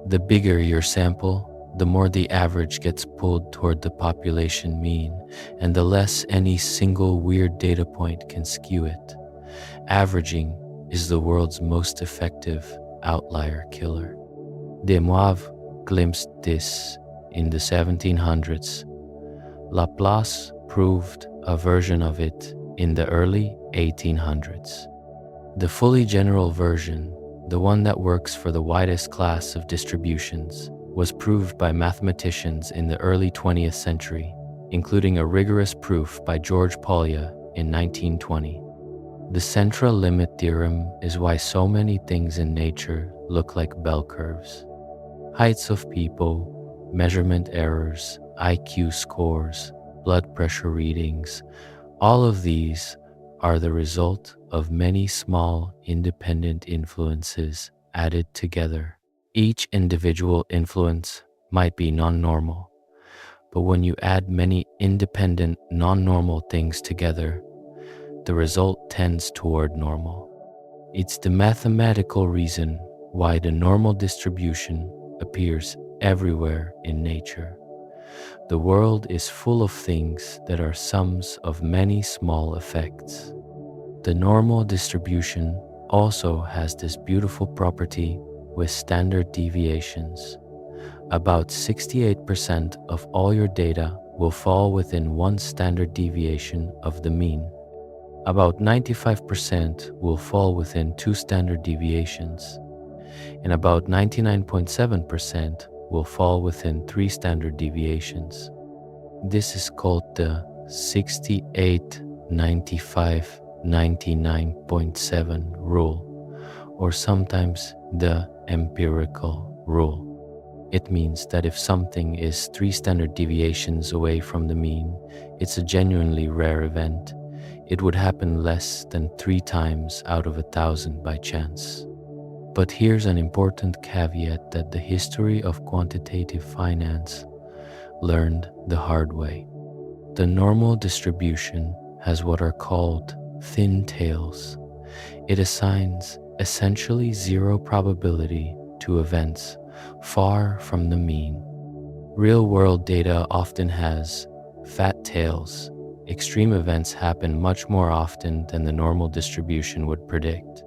The bigger your sample, the more the average gets pulled toward the population mean, and the less any single weird data point can skew it. Averaging is the world's most effective outlier killer. Demoivre glimpsed this in the 1700s. Laplace proved a version of it in the early 1800s. The fully general version, the one that works for the widest class of distributions, was proved by mathematicians in the early 20th century, including a rigorous proof by George Polya in 1920. The central limit theorem is why so many things in nature look like bell curves. Heights of people, measurement errors, IQ scores, blood pressure readings, all of these are the result of many small independent influences added together. Each individual influence might be non-normal, but when you add many independent non-normal things together, the result tends toward normal. It's the mathematical reason why the normal distribution appears everywhere in nature. The world is full of things that are sums of many small effects. The normal distribution also has this beautiful property with standard deviations. About 68% of all your data will fall within one standard deviation of the mean. About 95% will fall within 2 standard deviations, and about 99.7% will fall within 3 standard deviations. This is called the 68-95-99.7 rule, or sometimes the empirical rule. It means that if something is 3 standard deviations away from the mean, it's a genuinely rare event. It would happen less than 3 times out of 1,000 by chance. But here's an important caveat that the history of quantitative finance learned the hard way. The normal distribution has what are called thin tails. It assigns essentially 0 probability to events far from the mean. Real-world data often has fat tails. Extreme events happen much more often than the normal distribution would predict.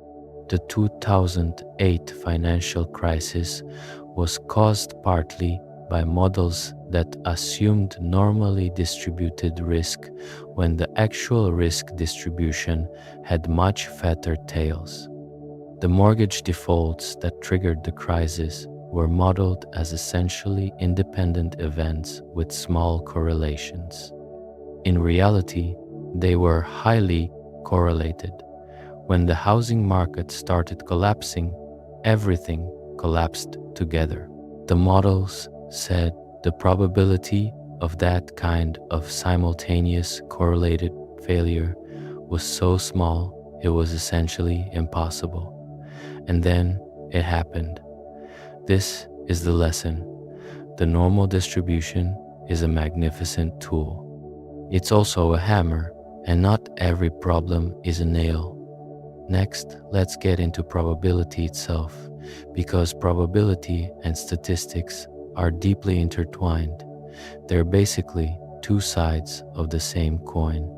The 2008 financial crisis was caused partly by models that assumed normally distributed risk when the actual risk distribution had much fatter tails. The mortgage defaults that triggered the crisis were modeled as essentially independent events with small correlations. In reality, they were highly correlated. When the housing market started collapsing, everything collapsed together. The models said the probability of that kind of simultaneous correlated failure was so small it was essentially impossible. And then it happened. This is the lesson. The normal distribution is a magnificent tool. It's also a hammer, and not every problem is a nail. Next, let's get into probability itself, because probability and statistics are deeply intertwined. They're basically 2 sides of the same coin.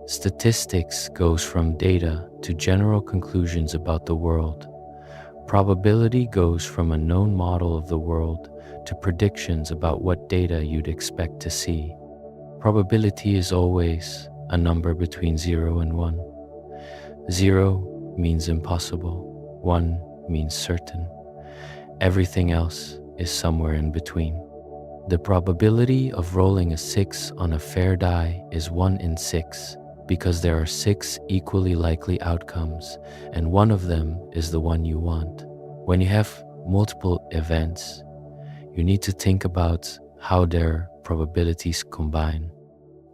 Statistics goes from data to general conclusions about the world. Probability goes from a known model of the world to predictions about what data you'd expect to see. Probability is always a number between 0 and 1. 0 means impossible, 1 means certain. Everything else is somewhere in between. The probability of rolling a 6 on a fair die is 1 in 6, because there are 6 equally likely outcomes, and one of them is the one you want. When you have multiple events, you need to think about how their probabilities combine.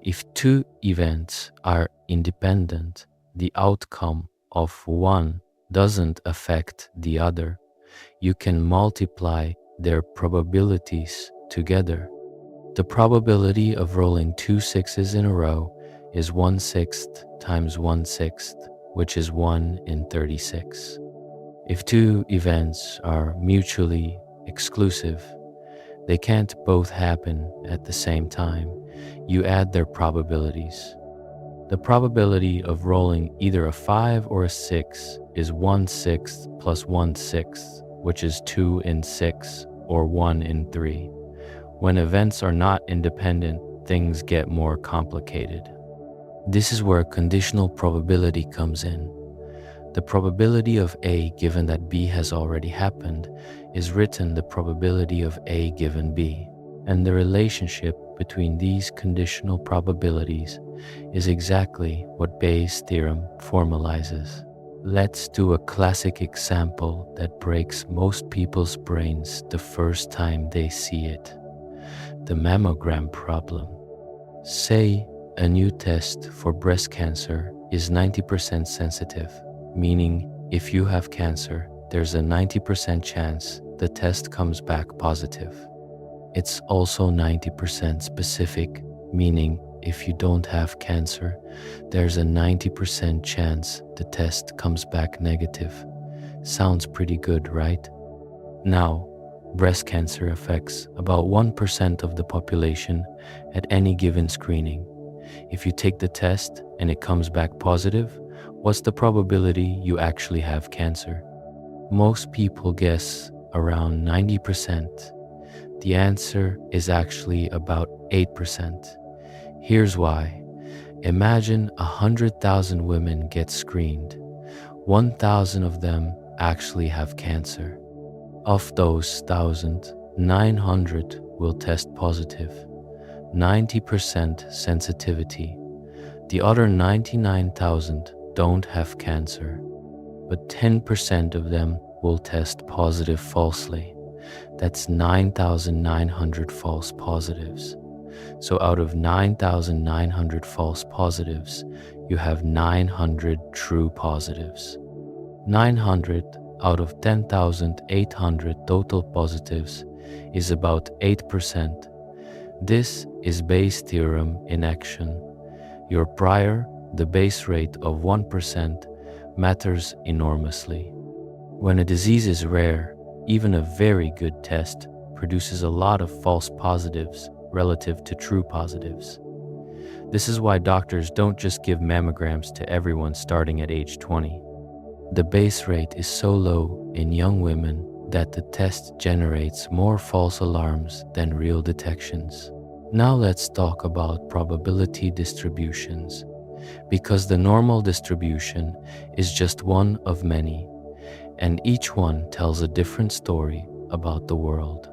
If 2 events are independent, the outcome of one doesn't affect the other, you can multiply their probabilities together. The probability of rolling 2 sixes in a row is 1/6 times 1/6, which is 1 in 36. If two events are mutually exclusive, they can't both happen at the same time. You add their probabilities. The probability of rolling either a 5 or a 6 is 1/6 plus 1/6, which is 2 in 6 or 1 in 3. When events are not independent, things get more complicated. This is where conditional probability comes in. The probability of A given that B has already happened is written the probability of A given B, and the relationship between these conditional probabilities is exactly what Bayes' theorem formalizes. Let's do a classic example that breaks most people's brains the first time they see it. The mammogram problem. Say a new test for breast cancer is 90% sensitive, meaning if you have cancer, there's a 90% chance the test comes back positive. It's also 90% specific, meaning if you don't have cancer, there's a 90% chance the test comes back negative. Sounds pretty good, right? Now, breast cancer affects about 1% of the population at any given screening. If you take the test and it comes back positive, what's the probability you actually have cancer? Most people guess around 90%. The answer is actually about 8%. Here's why. Imagine 100,000 women get screened. 1,000 of them actually have cancer. Of those 1,000, 900 will test positive, 90% sensitivity. The other 99,000 don't have cancer, but 10% of them will test positive falsely. That's 9,900 false positives. So out of 9,900 false positives, you have 900 true positives. 900 out of 10,800 total positives is about 8%. This is Bayes' theorem in action. Your prior, the base rate of 1%, matters enormously. When a disease is rare, even a very good test produces a lot of false positives relative to true positives. This is why doctors don't just give mammograms to everyone starting at age 20. The base rate is so low in young women that the test generates more false alarms than real detections. Now let's talk about probability distributions, because the normal distribution is just one of many, and each one tells a different story about the world.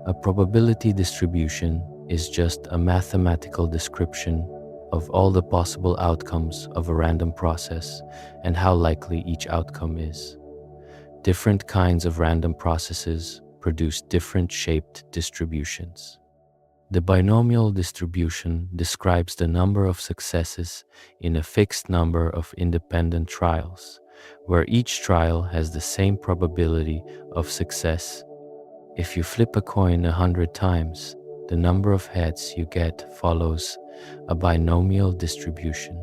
A probability distribution is just a mathematical description of all the possible outcomes of a random process and how likely each outcome is. Different kinds of random processes produce different shaped distributions. The binomial distribution describes the number of successes in a fixed number of independent trials, where each trial has the same probability of success. If you flip a coin 100 times, the number of heads you get follows a binomial distribution.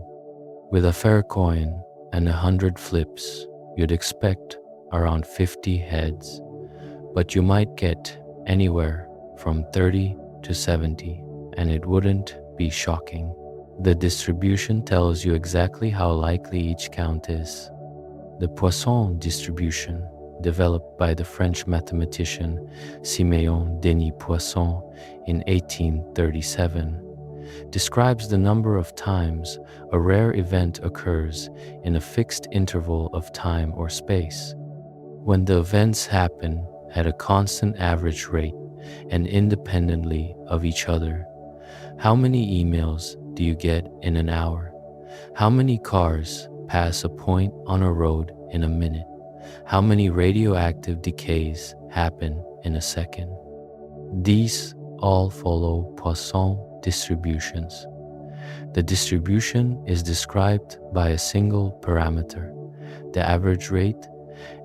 With a fair coin and 100 flips, you'd expect around 50 heads, but you might get anywhere from 30 to 70, and it wouldn't be shocking. The distribution tells you exactly how likely each count is. The Poisson distribution, developed by the French mathematician Siméon Denis Poisson in 1837, describes the number of times a rare event occurs in a fixed interval of time or space. When the events happen at a constant average rate and independently of each other, how many emails do you get in an hour? How many cars pass a point on a road in a minute? How many radioactive decays happen in a second? These all follow Poisson distributions. The distribution is described by a single parameter. the average rate,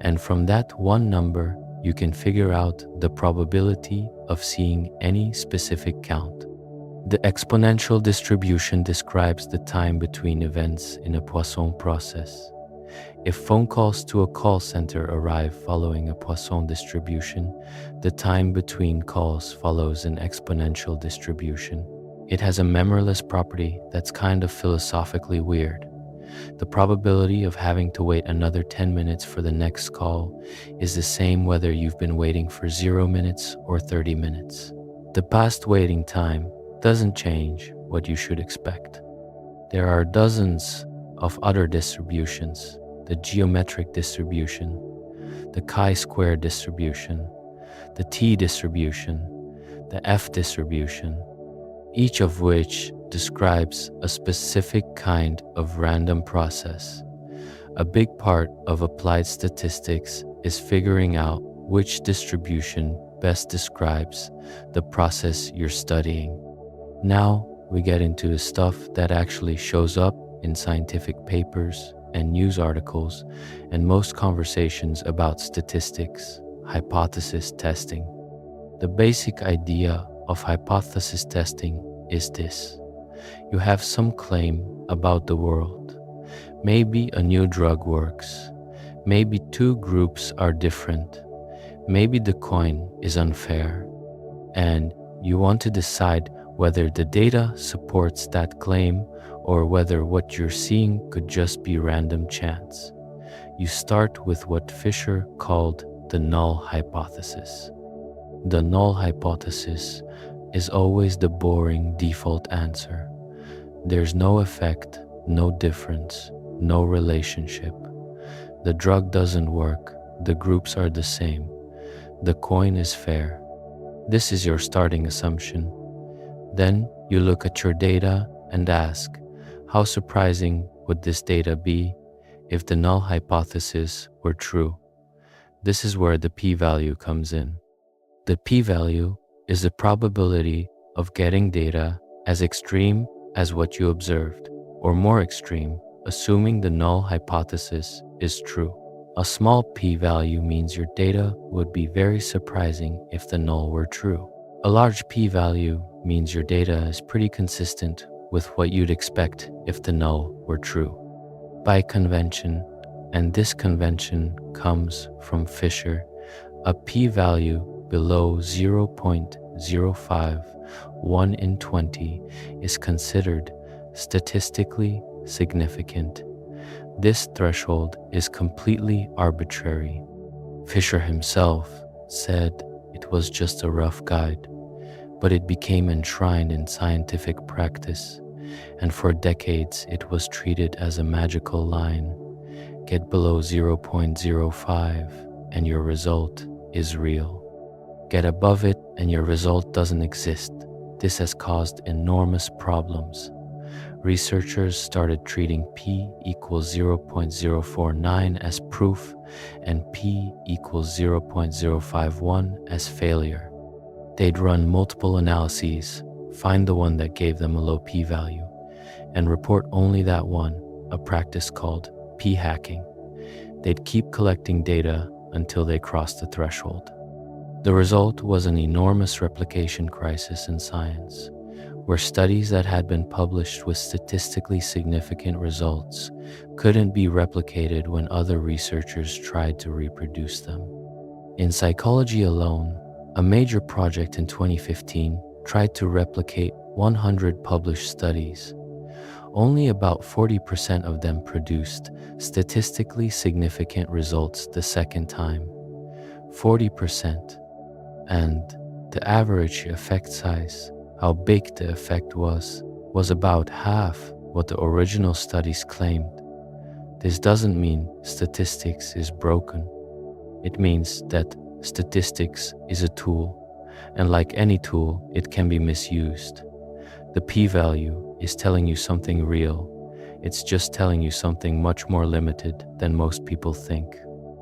and from that one number, you can figure out the probability of seeing any specific count. The exponential distribution describes the time between events in a Poisson process. If phone calls to a call center arrive following a Poisson distribution, the time between calls follows an exponential distribution. It has a memoryless property that's kind of philosophically weird. The probability of having to wait another 10 minutes for the next call is the same whether you've been waiting for 0 minutes or 30 minutes. The past waiting time doesn't change what you should expect. There are dozens of other distributions: the geometric distribution, the chi-square distribution, the t distribution, the f distribution, each of which describes a specific kind of random process. A big part of applied statistics is figuring out which distribution best describes the process you're studying. Now we get into the stuff that actually shows up in scientific papers and news articles and most conversations about statistics: hypothesis testing. The basic idea of hypothesis testing is this: you have some claim about the world. Maybe a new drug works. Maybe two groups are different. Maybe the coin is unfair. And you want to decide whether the data supports that claim or whether what you're seeing could just be random chance. You start with what Fisher called the null hypothesis. The null hypothesis is always the boring default answer. There's no effect, no difference, no relationship. The drug doesn't work, the groups are the same, the coin is fair. This is your starting assumption. Then you look at your data and ask, how surprising would this data be if the null hypothesis were true? This is where the p-value comes in. The p-value is the probability of getting data as extreme as what you observed, or more extreme, assuming the null hypothesis is true. A small p-value means your data would be very surprising if the null were true. A large p-value means your data is pretty consistent with what you'd expect if the null were true. By convention, and this convention comes from Fisher, a p-value below 0.05, 1 in 20, is considered statistically significant. This threshold is completely arbitrary. Fisher himself said it was just a rough guide, but it became enshrined in scientific practice, and for decades it was treated as a magical line. Get below 0.05 and your result is real. Get above it and your result doesn't exist. This has caused enormous problems. Researchers started treating p equals 0.049 as proof and p equals 0.051 as failure. They'd run multiple analyses, find the one that gave them a low p-value, and report only that one, a practice called p-hacking. They'd keep collecting data until they crossed the threshold. The result was an enormous replication crisis in science, where studies that had been published with statistically significant results couldn't be replicated when other researchers tried to reproduce them. In psychology alone, a major project in 2015 tried to replicate 100 published studies. Only about 40% of them produced statistically significant results the second time. 40%. And the average effect size, how big the effect was about half what the original studies claimed. This doesn't mean statistics is broken. It means that statistics is a tool, and like any tool, it can be misused. The p-value is telling you something real. It's just telling you something much more limited than most people think.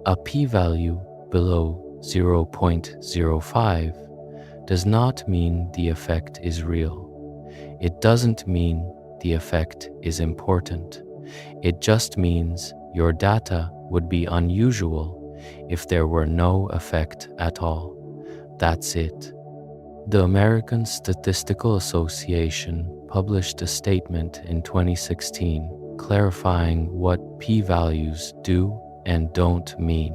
A p-value below 0.05 does not mean the effect is real. It doesn't mean the effect is important. It just means your data would be unusual if there were no effect at all. That's it. The American Statistical Association published a statement in 2016 clarifying what p-values do and don't mean,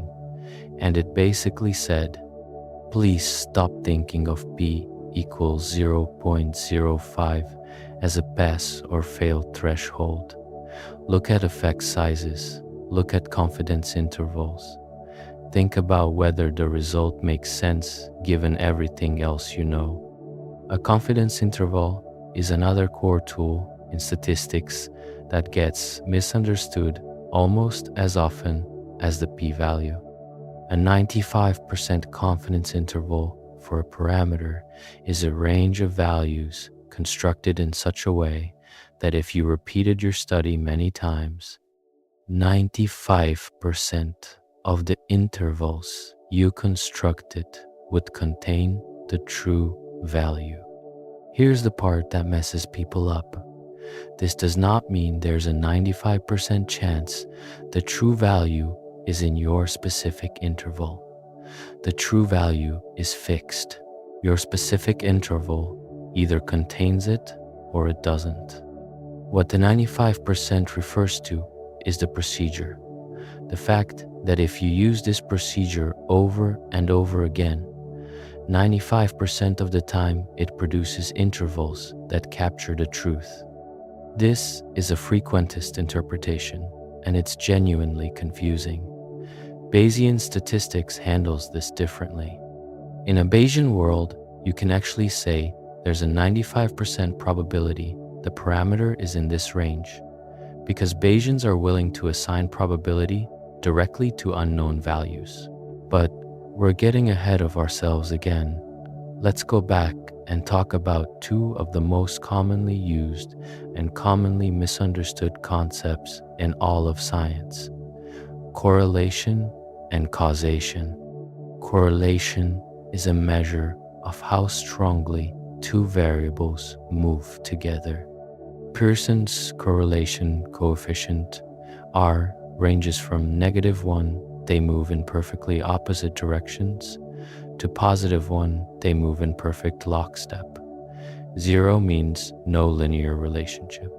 and it basically said, please stop thinking of p equals 0.05 as a pass or fail threshold. Look at effect sizes, look at confidence intervals. Think about whether the result makes sense given everything else you know. A confidence interval is another core tool in statistics that gets misunderstood almost as often as the p-value. A 95% confidence interval for a parameter is a range of values constructed in such a way that if you repeated your study many times, 95% of the intervals you constructed would contain the true value. Here's the part that messes people up. This does not mean there's a 95% chance the true value is in your specific interval. The true value is fixed. Your specific interval either contains it or it doesn't. What the 95% refers to is the procedure. The fact that if you use this procedure over and over again, 95% of the time it produces intervals that capture the truth. This is a frequentist interpretation, and it's genuinely confusing. Bayesian statistics handles this differently. In a Bayesian world, you can actually say there's a 95% probability the parameter is in this range, because Bayesians are willing to assign probability directly to unknown values. But we're getting ahead of ourselves again. Let's go back and talk about two of the most commonly used and commonly misunderstood concepts in all of science: correlation and causation. Correlation is a measure of how strongly two variables move together. Pearson's correlation coefficient, R, ranges from -1, they move in perfectly opposite directions, to +1, they move in perfect lockstep. 0 means no linear relationship.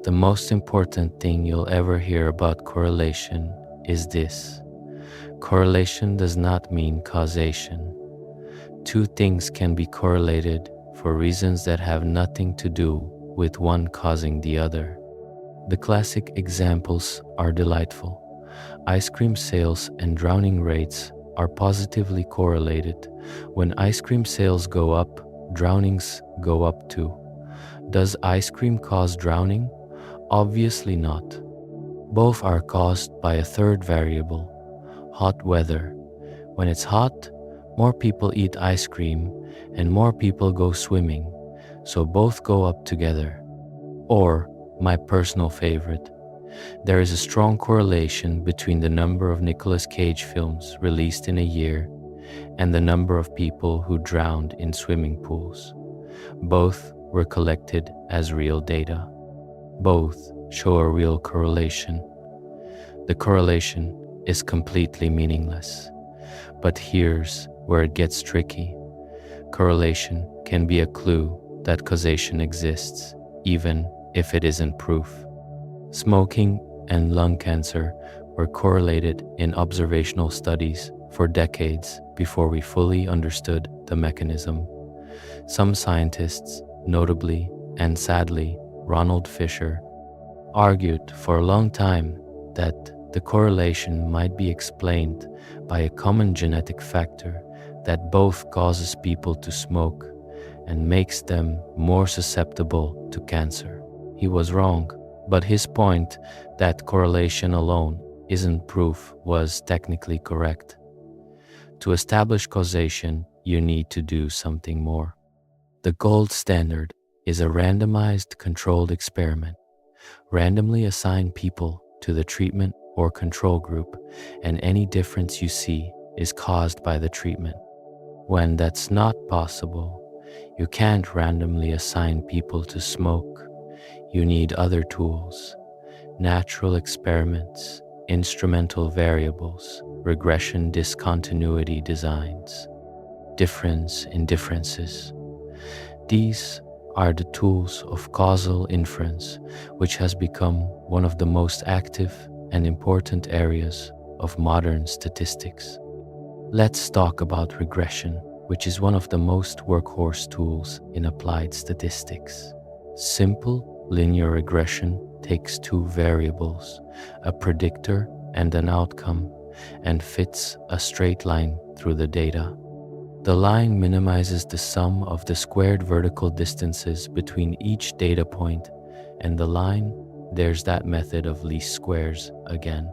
The most important thing you'll ever hear about correlation is this: correlation does not mean causation. Two things can be correlated for reasons that have nothing to do with one causing the other. The classic examples are delightful. Ice cream sales and drowning rates are positively correlated. When ice cream sales go up, drownings go up too. Does ice cream cause drowning? Obviously not. Both are caused by a third variable: hot weather. When it's hot, more people eat ice cream and more people go swimming, so both go up together. Or, my personal favorite, there is a strong correlation between the number of Nicolas Cage films released in a year and the number of people who drowned in swimming pools. Both were collected as real data. Both show a real correlation. The correlation is completely meaningless. But here's where it gets tricky. Correlation can be a clue that causation exists, even if it isn't proof. Smoking and lung cancer were correlated in observational studies for decades before we fully understood the mechanism. Some scientists, notably and sadly Ronald Fisher, argued for a long time that the correlation might be explained by a common genetic factor that both causes people to smoke and makes them more susceptible to cancer. He was wrong, but his point that correlation alone isn't proof was technically correct. To establish causation, you need to do something more. The gold standard is a randomized controlled experiment. Randomly assign people to the treatment or control group, and any difference you see is caused by the treatment. When that's not possible, you can't randomly assign people to smoke. You need other tools, natural experiments, instrumental variables, regression discontinuity designs, difference in differences. These are the tools of causal inference, which has become one of the most active and important areas of modern statistics. Let's talk about regression, which is one of the most workhorse tools in applied statistics. Simple linear regression takes two variables, a predictor and an outcome, and fits a straight line through the data. The line minimizes the sum of the squared vertical distances between each data point, and the line, there's that method of least squares again.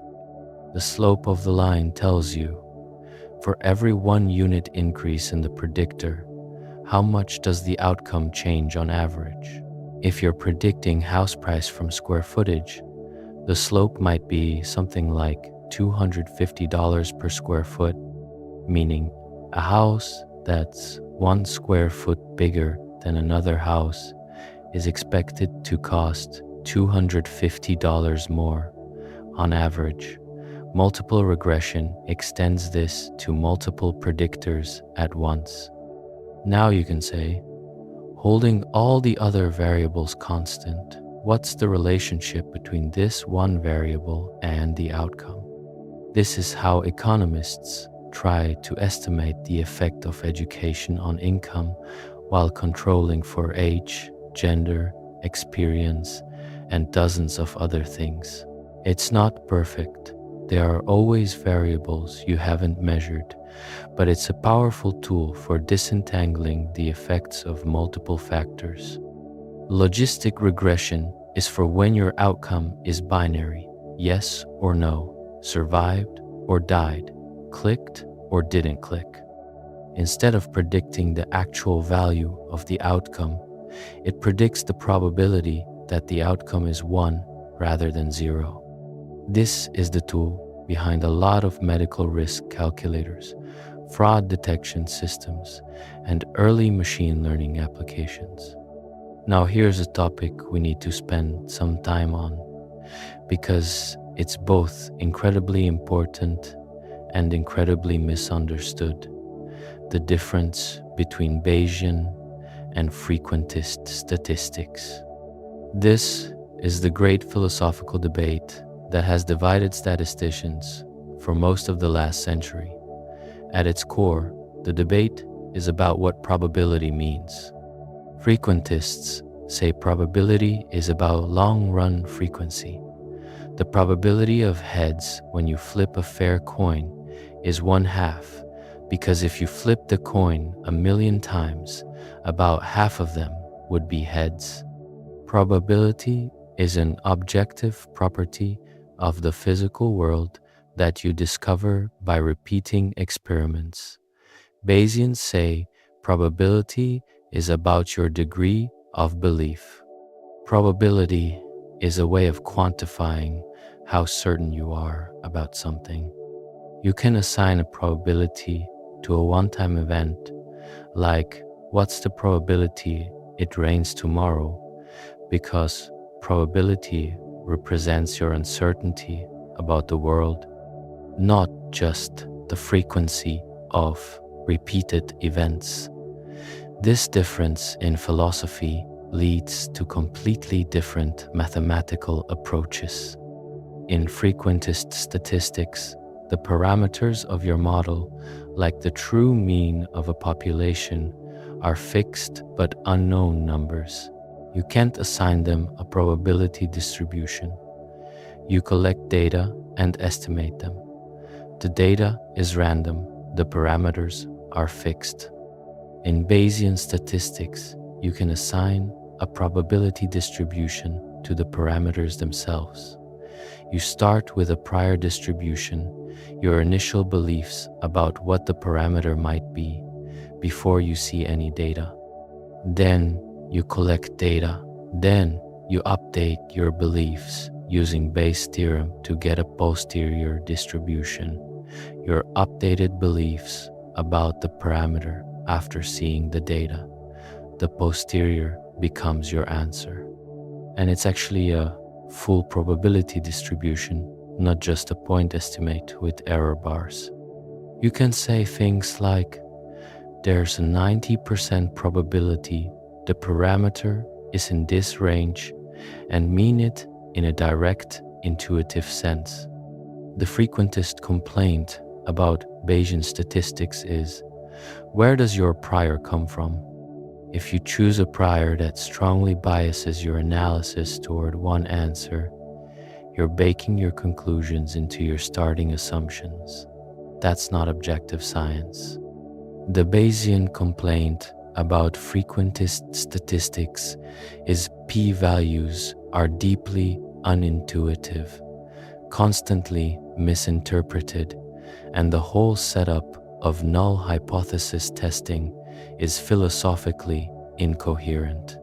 The slope of the line tells you, for every 1 unit increase in the predictor, how much does the outcome change on average? If you're predicting house price from square footage, the slope might be something like $250 per square foot, meaning a house that's 1 square foot bigger than another house is expected to cost $250 more on average. Multiple regression extends this to multiple predictors at once. Now you can say, holding all the other variables constant, what's the relationship between this one variable and the outcome? This is how economists try to estimate the effect of education on income while controlling for age, gender, experience, and dozens of other things. It's not perfect. There are always variables you haven't measured, but it's a powerful tool for disentangling the effects of multiple factors. Logistic regression is for when your outcome is binary, yes or no, survived or died, clicked or didn't click. Instead of predicting the actual value of the outcome, it predicts the probability that the outcome is 1 rather than 0. This is the tool behind a lot of medical risk calculators, fraud detection systems, and early machine learning applications. Now here's a topic we need to spend some time on, because it's both incredibly important and incredibly misunderstood: the difference between Bayesian and Frequentist statistics. This is the great philosophical debate that has divided statisticians for most of the last century. At its core, the debate is about what probability means. Frequentists say probability is about long-run frequency. The probability of heads when you flip a fair coin is 1/2, because if you flip the coin 1,000,000 times, about half of them would be heads. Probability is an objective property of the physical world that you discover by repeating experiments. Bayesians say probability is about your degree of belief. Probability is a way of quantifying how certain you are about something. You can assign a probability to a one-time event, like what's the probability it rains tomorrow, because probability represents your uncertainty about the world, not just the frequency of repeated events. This difference in philosophy leads to completely different mathematical approaches. In frequentist statistics, the parameters of your model, like the true mean of a population, are fixed but unknown numbers. You can't assign them a probability distribution. You collect data and estimate them. The data is random, the parameters are fixed. In Bayesian statistics, you can assign a probability distribution to the parameters themselves. You start with a prior distribution, your initial beliefs about what the parameter might be, before you see any data. Then you collect data. Then you update your beliefs using Bayes' theorem to get a posterior distribution, your updated beliefs about the parameter after seeing the data. The posterior becomes your answer. And it's actually a full probability distribution not just a point estimate with error bars. You can say things like, there's a 90% probability the parameter is in this range, and mean it in a direct, intuitive sense. The frequentist complaint about Bayesian statistics is, where does your prior come from? If you choose a prior that strongly biases your analysis toward one answer, you're baking your conclusions into your starting assumptions. That's not objective science. The Bayesian complaint about frequentist statistics is p-values are deeply unintuitive, constantly misinterpreted, and the whole setup of null hypothesis testing is philosophically incoherent.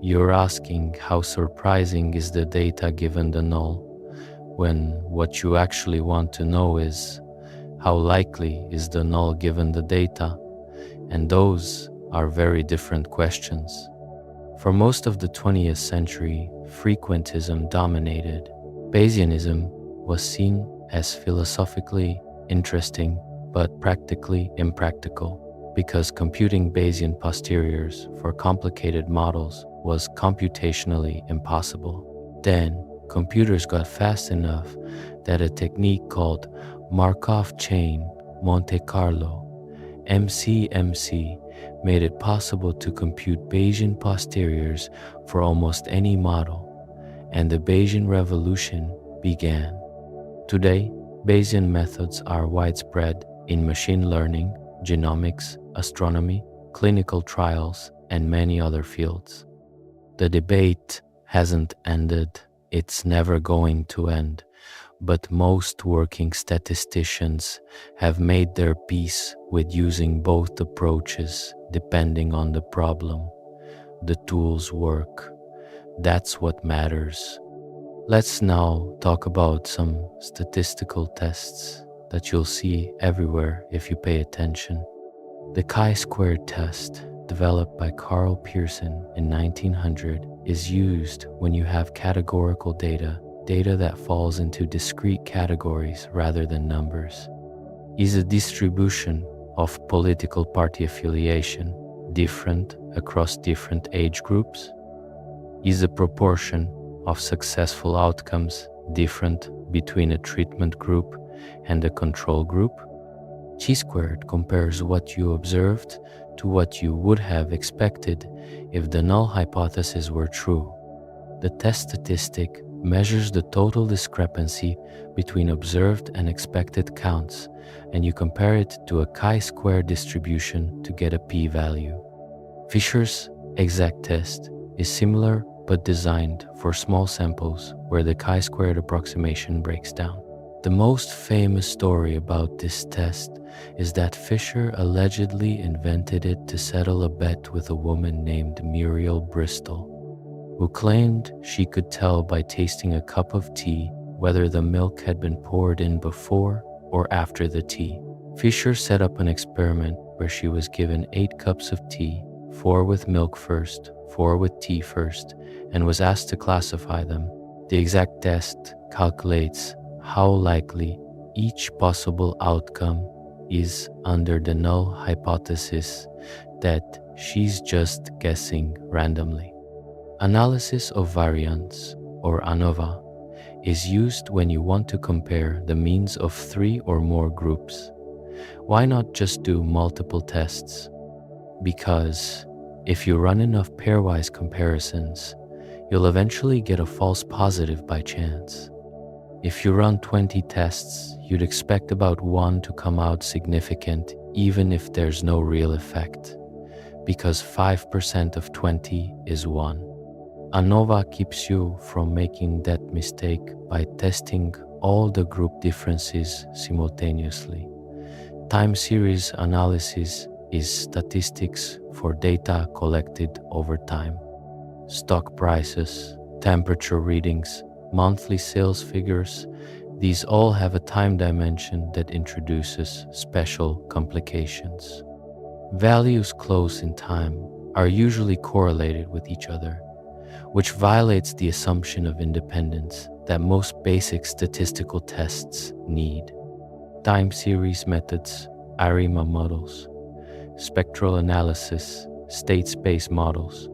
You're asking how surprising is the data given the null, when what you actually want to know is how likely is the null given the data, and those are very different questions. For most of the 20th century, frequentism dominated. Bayesianism was seen as philosophically interesting but practically impractical, because computing Bayesian posteriors for complicated models was computationally impossible. Then, computers got fast enough that a technique called Markov chain Monte Carlo, MCMC, made it possible to compute Bayesian posteriors for almost any model, and the Bayesian revolution began. Today, Bayesian methods are widespread in machine learning, genomics, astronomy, clinical trials, and many other fields. The debate hasn't ended, it's never going to end, but most working statisticians have made their peace with using both approaches depending on the problem. The tools work. That's what matters. Let's now talk about some statistical tests that you'll see everywhere if you pay attention. The chi-squared test, developed by Carl Pearson in 1900, is used when you have categorical data that falls into discrete categories rather than numbers. Is a distribution of political party affiliation different across different age groups? Is the proportion of successful outcomes different between a treatment group and a control group? Chi-squared compares what you observed to what you would have expected if the null hypothesis were true. The test statistic measures the total discrepancy between observed and expected counts, and you compare it to a chi-square distribution to get a p-value. Fisher's exact test is similar but designed for small samples where the chi-squared approximation breaks down. The most famous story about this test is that Fisher allegedly invented it to settle a bet with a woman named Muriel Bristol, who claimed she could tell by tasting a cup of tea whether the milk had been poured in before or after the tea. Fisher set up an experiment where she was given 8 cups of tea, 4 with milk first, 4 with tea first, and was asked to classify them. The exact test calculates how likely each possible outcome is under the null hypothesis that she's just guessing randomly. Analysis of variance, or ANOVA, is used when you want to compare the means of 3 or more groups. Why not just do multiple tests? Because if you run enough pairwise comparisons, you'll eventually get a false positive by chance. If you run 20 tests, you'd expect about 1 to come out significant even if there's no real effect, because 5% of 20 is 1. ANOVA keeps you from making that mistake by testing all the group differences simultaneously. Time series analysis is statistics for data collected over time. Stock prices, temperature readings, monthly sales figures, these all have a time dimension that introduces special complications. Values close in time are usually correlated with each other, which violates the assumption of independence that most basic statistical tests need. Time series methods, ARIMA models, spectral analysis, state space models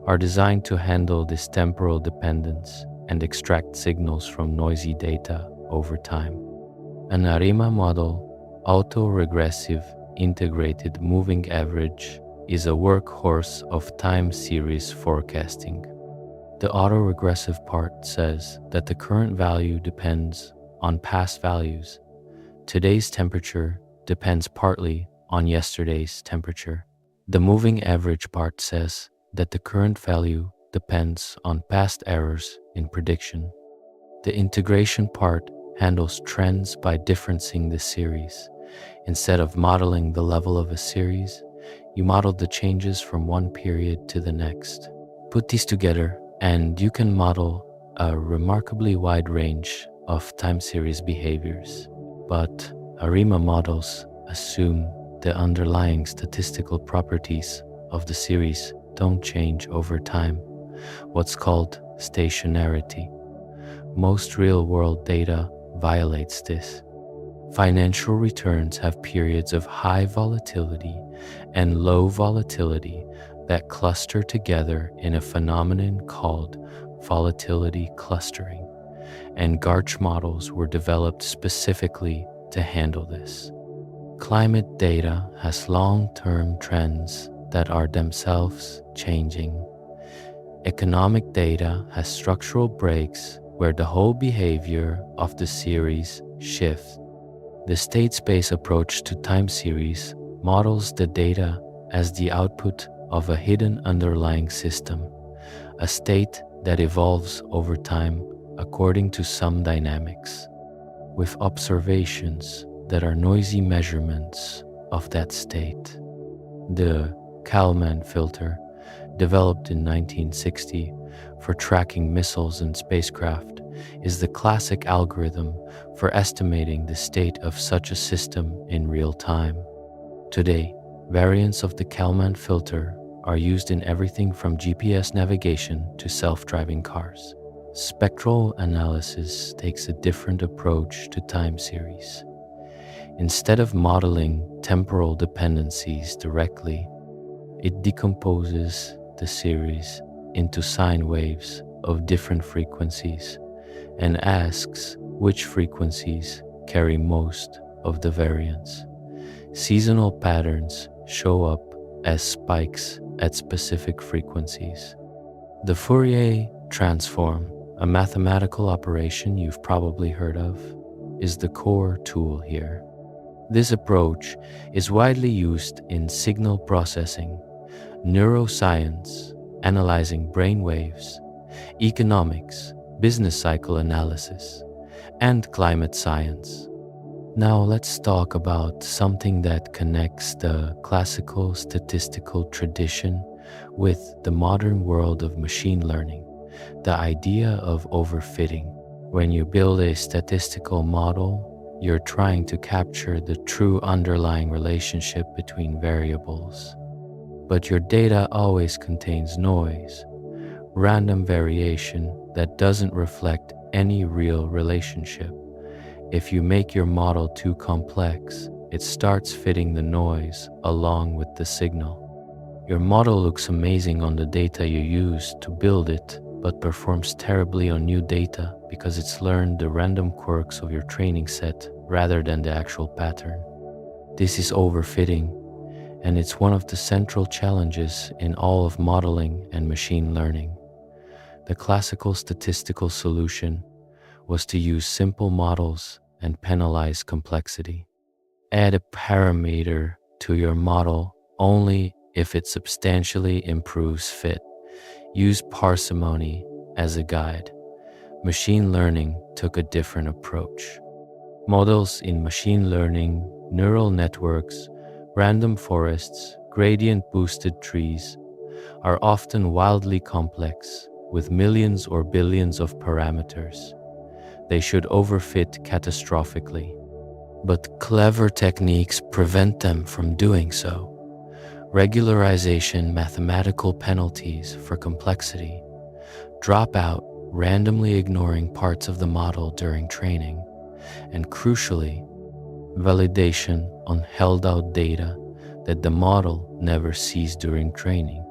are designed to handle this temporal dependence and extract signals from noisy data over time. An ARIMA model, autoregressive integrated moving average, is a workhorse of time series forecasting. The autoregressive part says that the current value depends on past values. Today's temperature depends partly on yesterday's temperature. The moving average part says that the current value depends on past errors in prediction. The integration part handles trends by differencing the series. Instead of modeling the level of a series, you model the changes from one period to the next. Put these together and you can model a remarkably wide range of time series behaviors. But ARIMA models assume the underlying statistical properties of the series don't change over time, what's called stationarity. Most real-world data violates this. Financial returns have periods of high volatility and low volatility that cluster together in a phenomenon called volatility clustering, and GARCH models were developed specifically to handle this. Climate data has long-term trends that are themselves changing. Economic data has structural breaks where the whole behavior of the series shifts. The state space approach to time series models the data as the output of a hidden underlying system, a state that evolves over time according to some dynamics, with observations that are noisy measurements of that state. The Kalman filter, developed in 1960 for tracking missiles and spacecraft, is the classic algorithm for estimating the state of such a system in real time. Today, variants of the Kalman filter are used in everything from GPS navigation to self-driving cars. Spectral analysis takes a different approach to time series. Instead of modeling temporal dependencies directly, it decomposes the series into sine waves of different frequencies and asks which frequencies carry most of the variance. Seasonal patterns show up as spikes at specific frequencies. The Fourier transform, a mathematical operation you've probably heard of, is the core tool here. This approach is widely used in signal processing, neuroscience, analyzing brain waves, economics, business cycle analysis, and climate science. Now let's talk about something that connects the classical statistical tradition with the modern world of machine learning, the idea of overfitting. When you build a statistical model, you're trying to capture the true underlying relationship between variables. But your data always contains noise, random variation that doesn't reflect any real relationship. If you make your model too complex, it starts fitting the noise along with the signal. Your model looks amazing on the data you use to build it, but performs terribly on new data because it's learned the random quirks of your training set rather than the actual pattern. This is overfitting, and it's one of the central challenges in all of modeling and machine learning. The classical statistical solution was to use simple models and penalize complexity. Add a parameter to your model only if it substantially improves fit. Use parsimony as a guide. Machine learning took a different approach. Models in machine learning, neural networks, random forests, gradient-boosted trees are often wildly complex, with millions or billions of parameters. They should overfit catastrophically, but clever techniques prevent them from doing so. Regularization mathematical penalties for complexity, drop out randomly ignoring parts of the model during training, and crucially, validation on held-out data that the model never sees during training.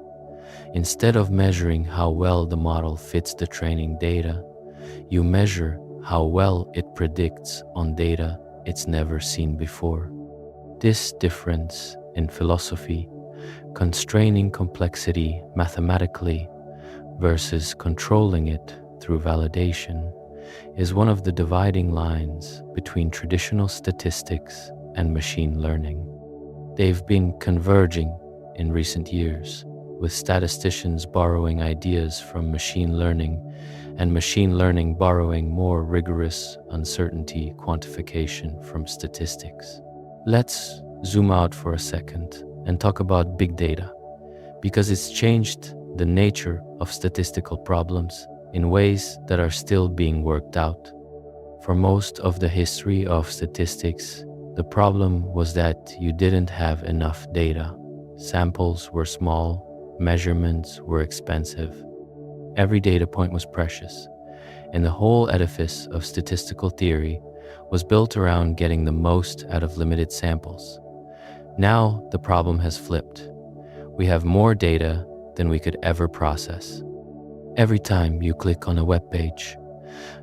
Instead of measuring how well the model fits the training data, you measure how well it predicts on data it's never seen before. This difference in philosophy, constraining complexity mathematically versus controlling it through validation, is one of the dividing lines between traditional statistics and machine learning. They've been converging in recent years, with statisticians borrowing ideas from machine learning and machine learning borrowing more rigorous uncertainty quantification from statistics. Let's zoom out for a second and talk about big data, because it's changed the nature of statistical problems in ways that are still being worked out. For most of the history of statistics, the problem was that you didn't have enough data. Samples were small, measurements were expensive. Every data point was precious, and the whole edifice of statistical theory was built around getting the most out of limited samples. Now the problem has flipped. We have more data than we could ever process. Every time you click on a web page,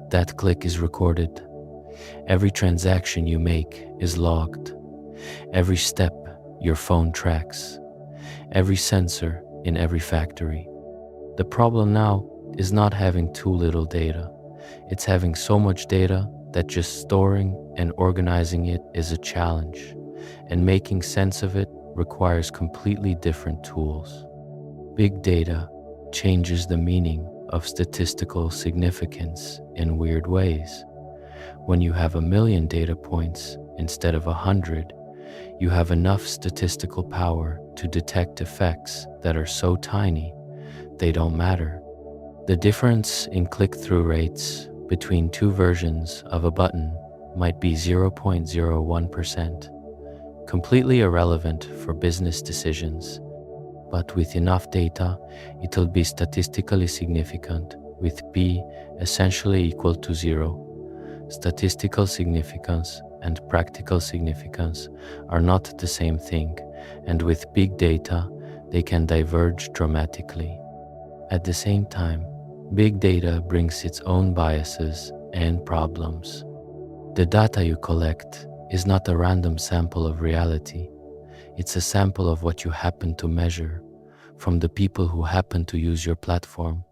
that click is recorded. Every transaction you make is logged. Every step your phone tracks. Every sensor in every factory. The problem now is not having too little data. It's having so much data that just storing and organizing it is a challenge, and making sense of it requires completely different tools. Big data changes the meaning of statistical significance in weird ways. When you have 1,000,000 data points instead of 100, you have enough statistical power to detect effects that are so tiny they don't matter. The difference in click-through rates between two versions of a button might be 0.01%, completely irrelevant for business decisions. But with enough data, it'll be statistically significant, with p essentially equal to 0. Statistical significance and practical significance are not the same thing, and with big data, they can diverge dramatically. At the same time, big data brings its own biases and problems. The data you collect is not a random sample of reality. It's a sample of what you happen to measure, from the people who happen to use your platform,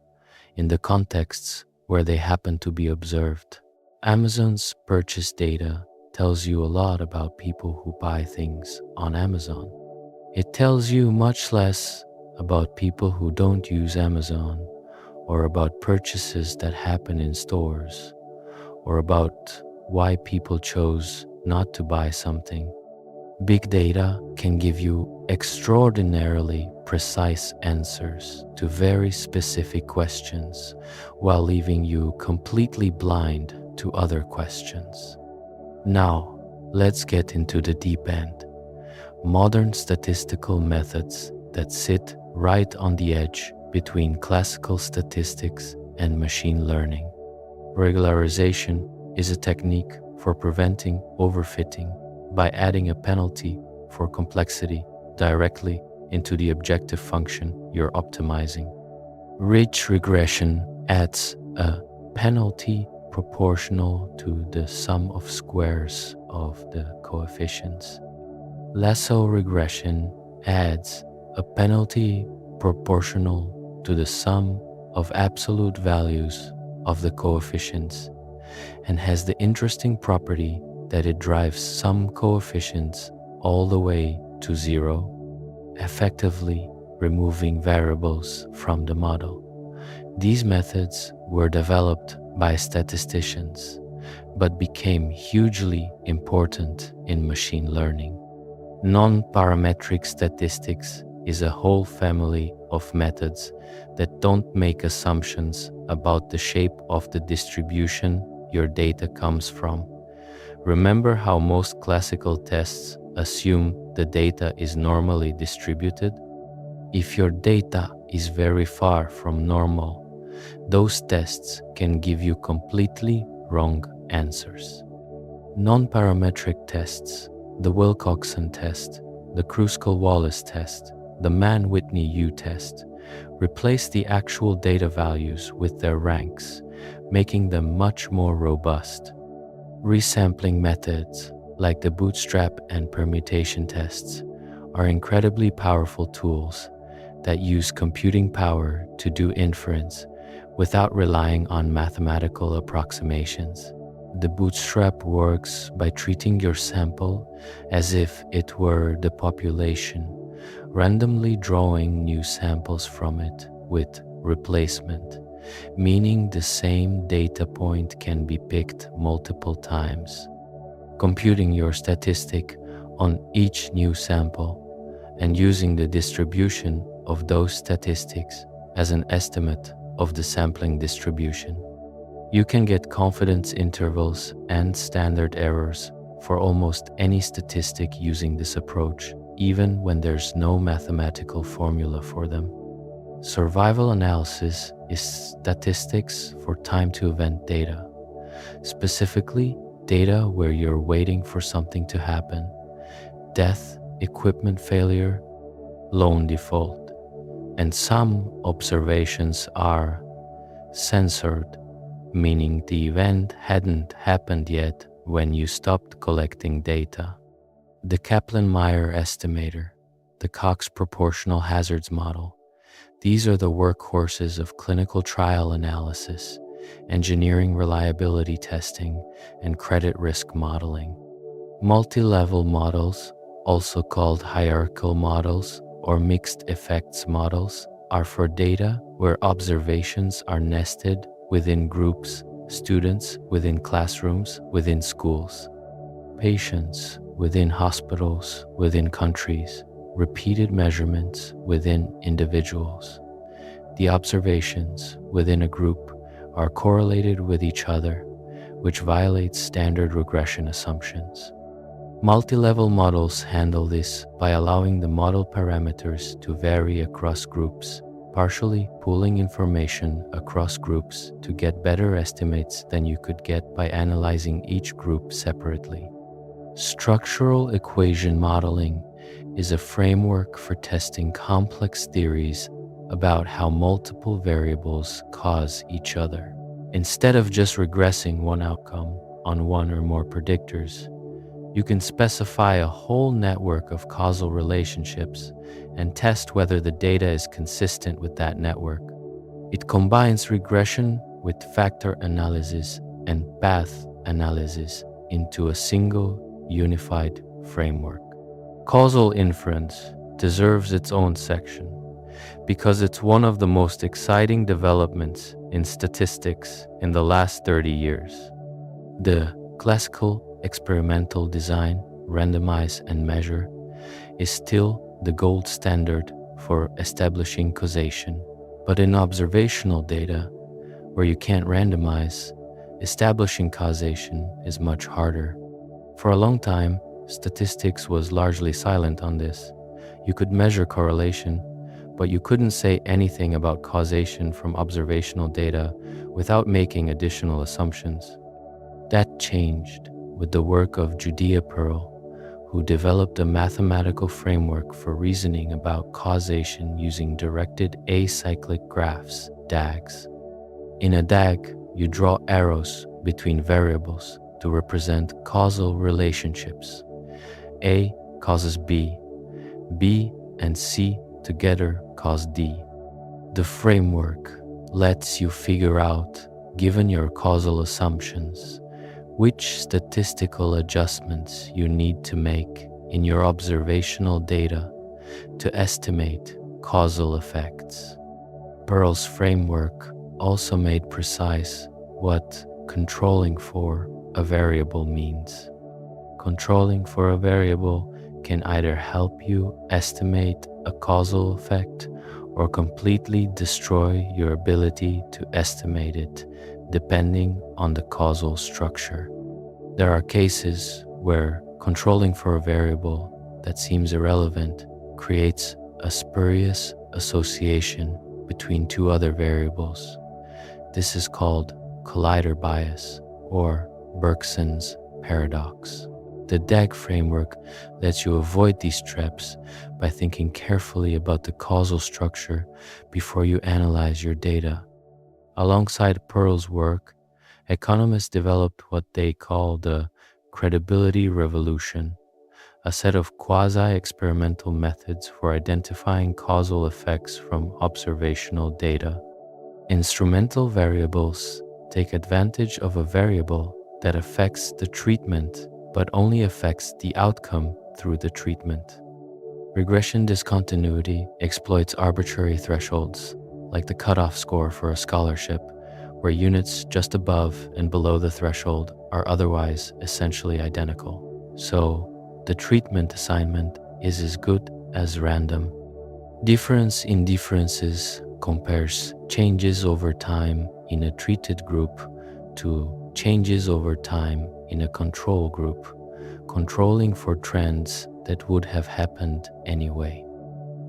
in the contexts where they happen to be observed. Amazon's purchase data tells you a lot about people who buy things on Amazon. It tells you much less about people who don't use Amazon, or about purchases that happen in stores, or about why people chose not to buy something. Big data can give you extraordinarily precise answers to very specific questions, while leaving you completely blind to other questions. Now, let's get into the deep end. Modern statistical methods that sit right on the edge between classical statistics and machine learning. Regularization is a technique for preventing overfitting by adding a penalty for complexity directly into the objective function you're optimizing. Rich regression adds a penalty proportional to the sum of squares of the coefficients. Lasso regression adds a penalty proportional to the sum of absolute values of the coefficients, and has the interesting property that it drives some coefficients all the way to 0, effectively removing variables from the model. These methods were developed by statisticians, but became hugely important in machine learning. Non-parametric statistics is a whole family of methods that don't make assumptions about the shape of the distribution your data comes from. Remember how most classical tests assume the data is normally distributed? If your data is very far from normal, Those tests can give you completely wrong answers. Non-parametric tests, the Wilcoxon test, the Kruskal-Wallis test, the Mann-Whitney-U test, replace the actual data values with their ranks, making them much more robust. Resampling methods, like the bootstrap and permutation tests, are incredibly powerful tools that use computing power to do inference without relying on mathematical approximations. The bootstrap works by treating your sample as if it were the population, randomly drawing new samples from it with replacement, meaning the same data point can be picked multiple times. Computing your statistic on each new sample and using the distribution of those statistics as an estimate of the sampling distribution. You can get confidence intervals and standard errors for almost any statistic using this approach, even when there's no mathematical formula for them. Survival analysis is statistics for time-to-event data, specifically data where you're waiting for something to happen: death, equipment failure, loan default. And some observations are censored, meaning the event hadn't happened yet when you stopped collecting data. The Kaplan-Meier estimator, the Cox proportional hazards model. These are the workhorses of clinical trial analysis, engineering reliability testing, and credit risk modeling. Multi-level models, also called hierarchical models or mixed effects models, are for data where observations are nested within groups, students within classrooms, within schools, patients within hospitals, within countries, repeated measurements within individuals. The observations within a group are correlated with each other, which violates standard regression assumptions. Multi-level models handle this by allowing the model parameters to vary across groups, partially pooling information across groups to get better estimates than you could get by analyzing each group separately. Structural equation modeling is a framework for testing complex theories about how multiple variables cause each other. Instead of just regressing one outcome on one or more predictors, you can specify a whole network of causal relationships and test whether the data is consistent with that network. It combines regression with factor analysis and path analysis into a single, unified framework. Causal inference deserves its own section because it's one of the most exciting developments in statistics in the last 30 years. The classical experimental design, randomize and measure, is still the gold standard for establishing causation. But in observational data, where you can't randomize, establishing causation is much harder. For a long time, statistics was largely silent on this. You could measure correlation, but you couldn't say anything about causation from observational data without making additional assumptions. That changed with the work of Judea Pearl, who developed a mathematical framework for reasoning about causation using directed acyclic graphs, DAGs. In a DAG, you draw arrows between variables to represent causal relationships. A causes B, B and C together cause D. The framework lets you figure out, given your causal assumptions, which statistical adjustments you need to make in your observational data to estimate causal effects. Pearl's framework also made precise what controlling for a variable means. Controlling for a variable can either help you estimate a causal effect or completely destroy your ability to estimate it, depending on the causal structure. There are cases where controlling for a variable that seems irrelevant creates a spurious association between two other variables, This is called collider bias or Bergson's paradox. The DAG framework lets you avoid these traps by thinking carefully about the causal structure before you analyze your data. Alongside Pearl's work, economists developed what they call the credibility revolution, a set of quasi-experimental methods for identifying causal effects from observational data. Instrumental variables take advantage of a variable that affects the treatment but only affects the outcome through the treatment. Regression discontinuity exploits arbitrary thresholds, like the cutoff score for a scholarship, where units just above and below the threshold are otherwise essentially identical. So, the treatment assignment is as good as random. Difference in differences compares changes over time in a treated group to changes over time in a control group, controlling for trends that would have happened anyway.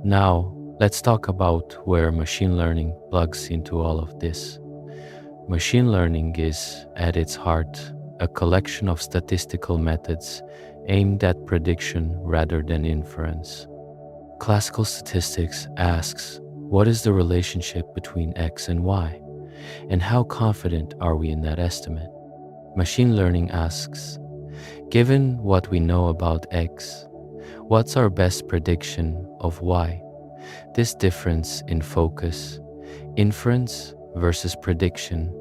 Now, let's talk about where machine learning plugs into all of this. Machine learning is, at its heart, a collection of statistical methods aimed at prediction rather than inference. Classical statistics asks, what is the relationship between X and Y? And how confident are we in that estimate? Machine learning asks, given what we know about X, what's our best prediction of Y? This difference in focus, inference versus prediction,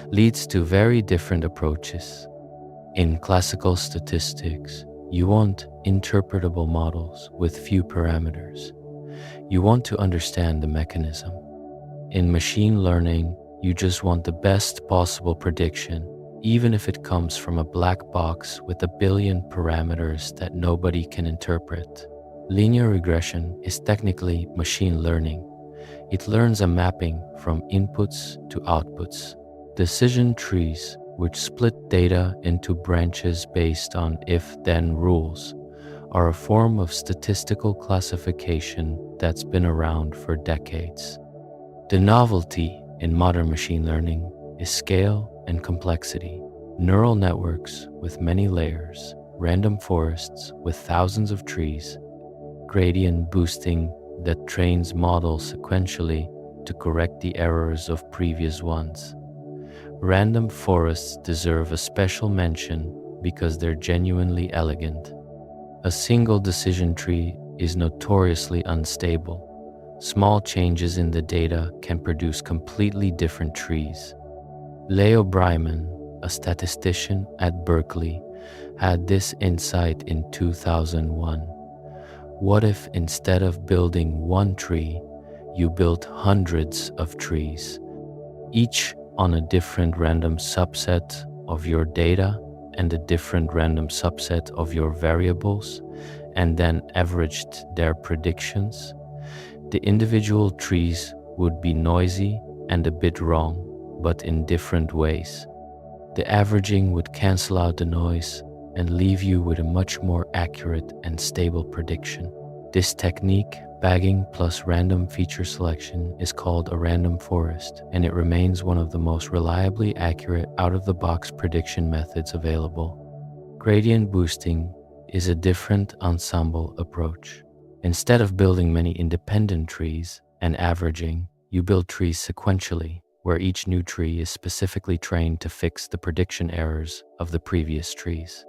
leads to very different approaches. In classical statistics, you want interpretable models with few parameters. You want to understand the mechanism. In machine learning, you just want the best possible prediction, even if it comes from a black box with a billion parameters that nobody can interpret. Linear regression is technically machine learning. It learns a mapping from inputs to outputs. Decision trees, which split data into branches based on if-then rules, are a form of statistical classification that's been around for decades. The novelty in modern machine learning is scale and complexity. Neural networks with many layers, random forests with thousands of trees, gradient boosting that trains models sequentially to correct the errors of previous ones. Random forests deserve a special mention because they're genuinely elegant. A single decision tree is notoriously unstable. Small changes in the data can produce completely different trees. Leo Breiman, a statistician at Berkeley, had this insight in 2001. What if instead of building one tree, you built hundreds of trees, each on a different random subset of your data and a different random subset of your variables, and then averaged their predictions? The individual trees would be noisy and a bit wrong, but in different ways. The averaging would cancel out the noise and leave you with a much more accurate and stable prediction. This technique, bagging plus random feature selection, is called a random forest, and it remains one of the most reliably accurate out-of-the-box prediction methods available. Gradient boosting is a different ensemble approach. Instead of building many independent trees and averaging, you build trees sequentially, where each new tree is specifically trained to fix the prediction errors of the previous trees.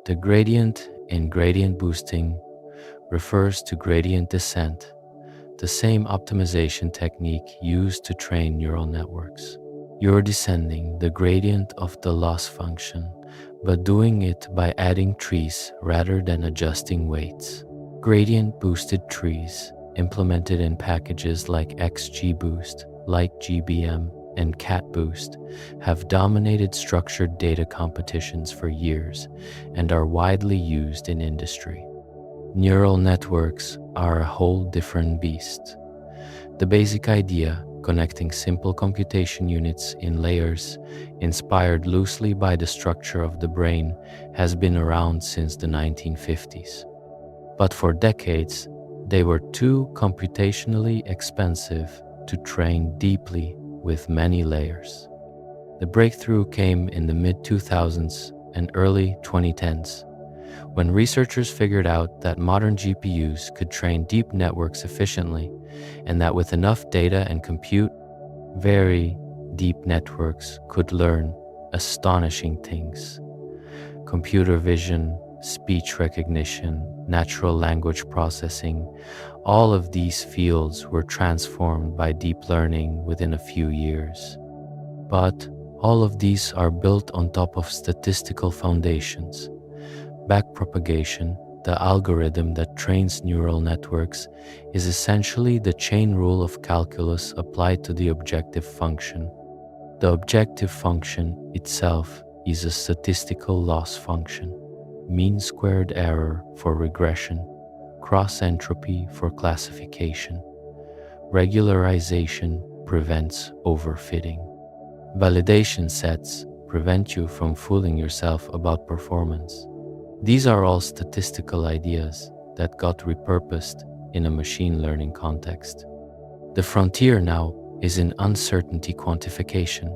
The gradient in gradient boosting refers to gradient descent, the same optimization technique used to train neural networks. You're descending the gradient of the loss function, but doing it by adding trees rather than adjusting weights. Gradient boosted trees, implemented in packages like XGBoost, LightGBM, and CatBoost, have dominated structured data competitions for years and are widely used in industry. Neural networks are a whole different beast. The basic idea, connecting simple computation units in layers, inspired loosely by the structure of the brain, has been around since the 1950s. But for decades, they were too computationally expensive to train deeply with many layers. The breakthrough came in the mid-2000s and early 2010s, when researchers figured out that modern GPUs could train deep networks efficiently, and that with enough data and compute, very deep networks could learn astonishing things. Computer vision, speech recognition, natural language processing, all of these fields were transformed by deep learning within a few years. But all of these are built on top of statistical foundations. Backpropagation, the algorithm that trains neural networks, is essentially the chain rule of calculus applied to the objective function. The objective function itself is a statistical loss function, mean squared error for regression, cross entropy for classification. Regularization prevents overfitting. Validation sets prevent you from fooling yourself about performance. These are all statistical ideas that got repurposed in a machine learning context. The frontier now is in uncertainty quantification,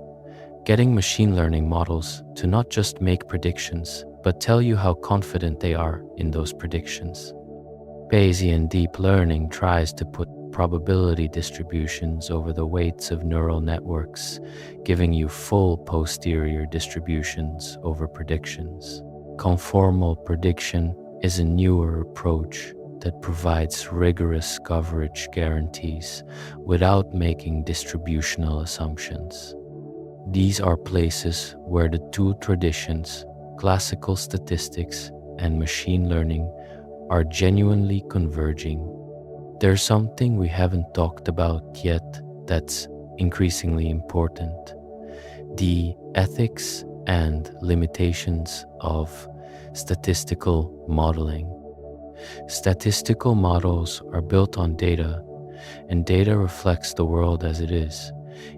getting machine learning models to not just make predictions, but tell you how confident they are in those predictions. Bayesian deep learning tries to put probability distributions over the weights of neural networks, giving you full posterior distributions over predictions. Conformal prediction is a newer approach that provides rigorous coverage guarantees without making distributional assumptions. These are places where the two traditions, classical statistics and machine learning, are genuinely converging. There's something we haven't talked about yet that's increasingly important: the ethics and limitations of statistical modeling. Statistical models are built on data, and data reflects the world as it is,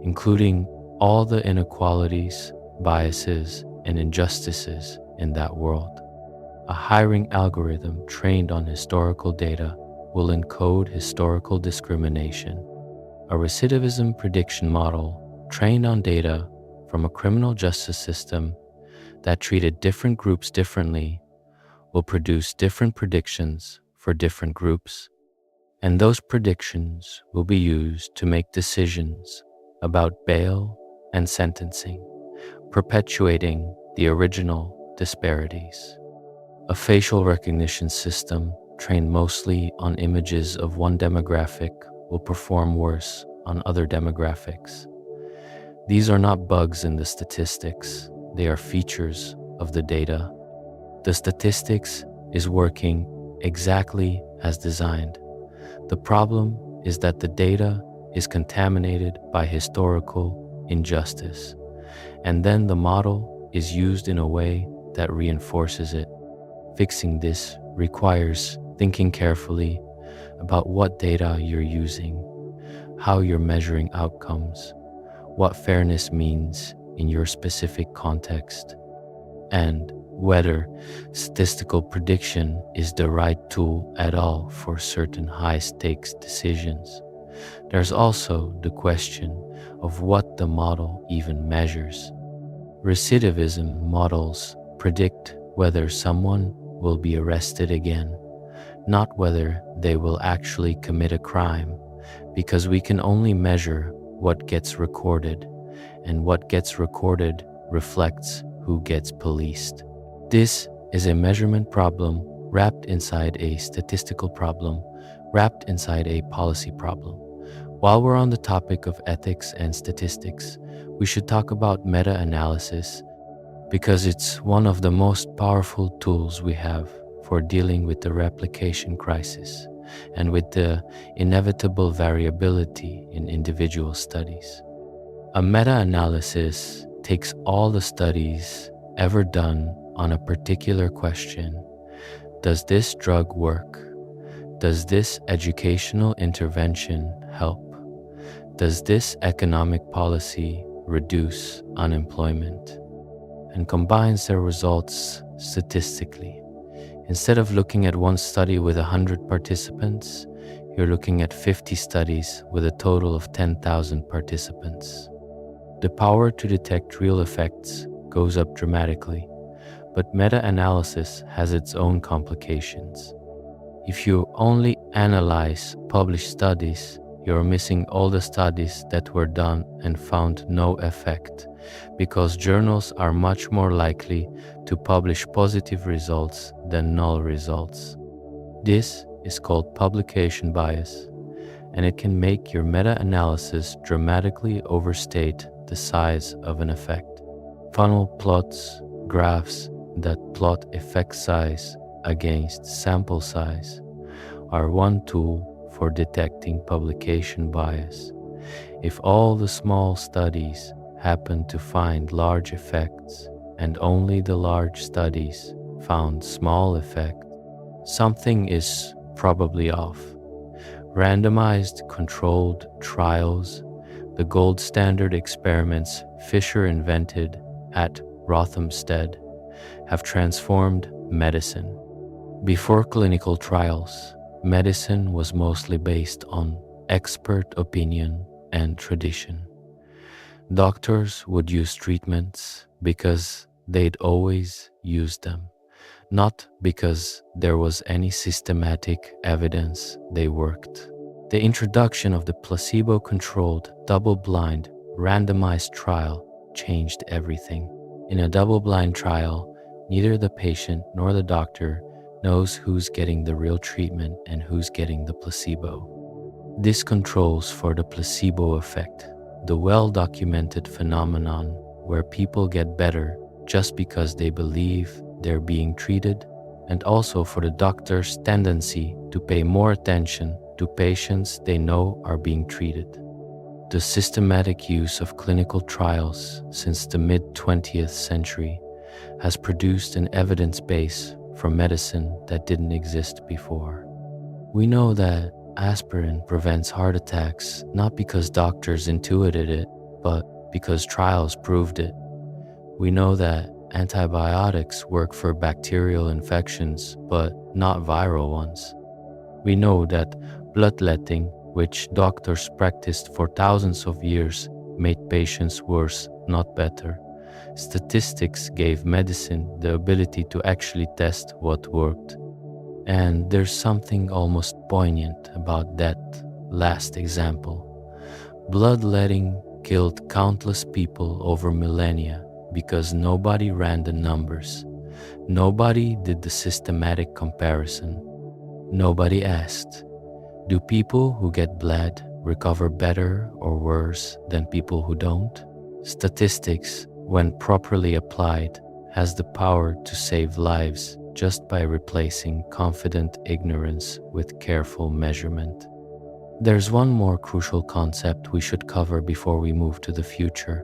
including all the inequalities, biases, and injustices in that world. A hiring algorithm trained on historical data will encode historical discrimination. A recidivism prediction model trained on data from a criminal justice system that treated different groups differently will produce different predictions for different groups, and those predictions will be used to make decisions about bail and sentencing, perpetuating the original disparities. A facial recognition system trained mostly on images of one demographic will perform worse on other demographics. These are not bugs in the statistics, they are features of the data. The statistics is working exactly as designed. The problem is that the data is contaminated by historical injustice, and then the model is used in a way that reinforces it. Fixing this requires thinking carefully about what data you're using, how you're measuring outcomes, what fairness means in your specific context, and whether statistical prediction is the right tool at all for certain high-stakes decisions. There's also the question of what the model even measures. Recidivism models predict whether someone will be arrested again, not whether they will actually commit a crime, because we can only measure what gets recorded, and what gets recorded reflects who gets policed. This is a measurement problem wrapped inside a statistical problem, wrapped inside a policy problem. While we're on the topic of ethics and statistics, we should talk about meta-analysis, because it's one of the most powerful tools we have for dealing with the replication crisis and with the inevitable variability in individual studies. A meta-analysis takes all the studies ever done on a particular question. Does this drug work? Does this educational intervention help? Does this economic policy reduce unemployment? And combines their results statistically. Instead of looking at one study with 100 participants, you're looking at 50 studies with a total of 10,000 participants. the power to detect real effects goes up dramatically, but meta-analysis has its own complications. If you only analyze published studies, you're missing all the studies that were done and found no effect, because journals are much more likely to publish positive results than null results. This is called publication bias, and it can make your meta-analysis dramatically overstate the size of an effect. Funnel plots, graphs that plot effect size against sample size, are one tool for detecting publication bias. If all the small studies happen to find large effects and only the large studies found small effects, something is probably off. Randomized controlled trials, the gold standard experiments Fisher invented at Rothamsted, have transformed medicine. Before clinical trials, medicine was mostly based on expert opinion and tradition. Doctors would use treatments because they'd always used them, not because there was any systematic evidence they worked. The introduction of the placebo-controlled, double-blind, randomized trial changed everything. In a double-blind trial, neither the patient nor the doctor knows who's getting the real treatment and who's getting the placebo. This controls for the placebo effect, the well-documented phenomenon where people get better just because they believe they're being treated, and also for the doctor's tendency to pay more attention to patients they know are being treated. The systematic use of clinical trials since the mid-20th century has produced an evidence base for medicine that didn't exist before. We know that aspirin prevents heart attacks not because doctors intuited it, but because trials proved it. We know that antibiotics work for bacterial infections, but not viral ones. We know that bloodletting, which doctors practiced for thousands of years, made patients worse, not better. Statistics gave medicine the ability to actually test what worked. And there's something almost poignant about that last example. Bloodletting killed countless people over millennia because nobody ran the numbers. Nobody did the systematic comparison. Nobody asked, do people who get bled recover better or worse than people who don't? Statistics, when properly applied, has the power to save lives just by replacing confident ignorance with careful measurement. There's one more crucial concept we should cover before we move to the future: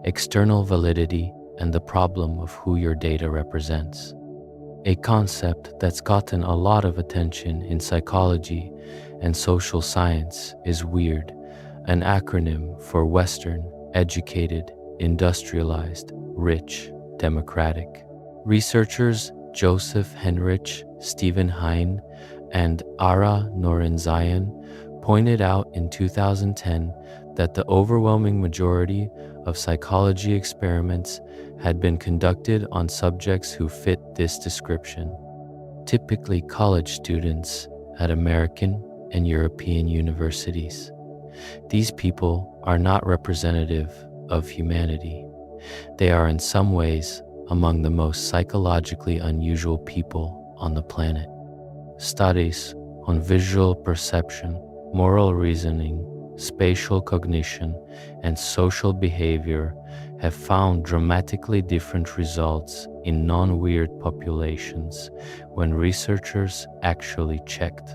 external validity and the problem of who your data represents. A concept that's gotten a lot of attention in psychology and social science is WEIRD, an acronym for Western, Educated, Industrialized, Rich, Democratic. Researchers Joseph Henrich, Stephen Hine, and Ara Norenzayan pointed out in 2010 that the overwhelming majority of psychology experiments had been conducted on subjects who fit this description, typically college students at American and European universities. These people are not representative of humanity. They are in some ways among the most psychologically unusual people on the planet. Studies on visual perception, moral reasoning, spatial cognition, and social behavior have found dramatically different results in non-weird populations when researchers actually checked.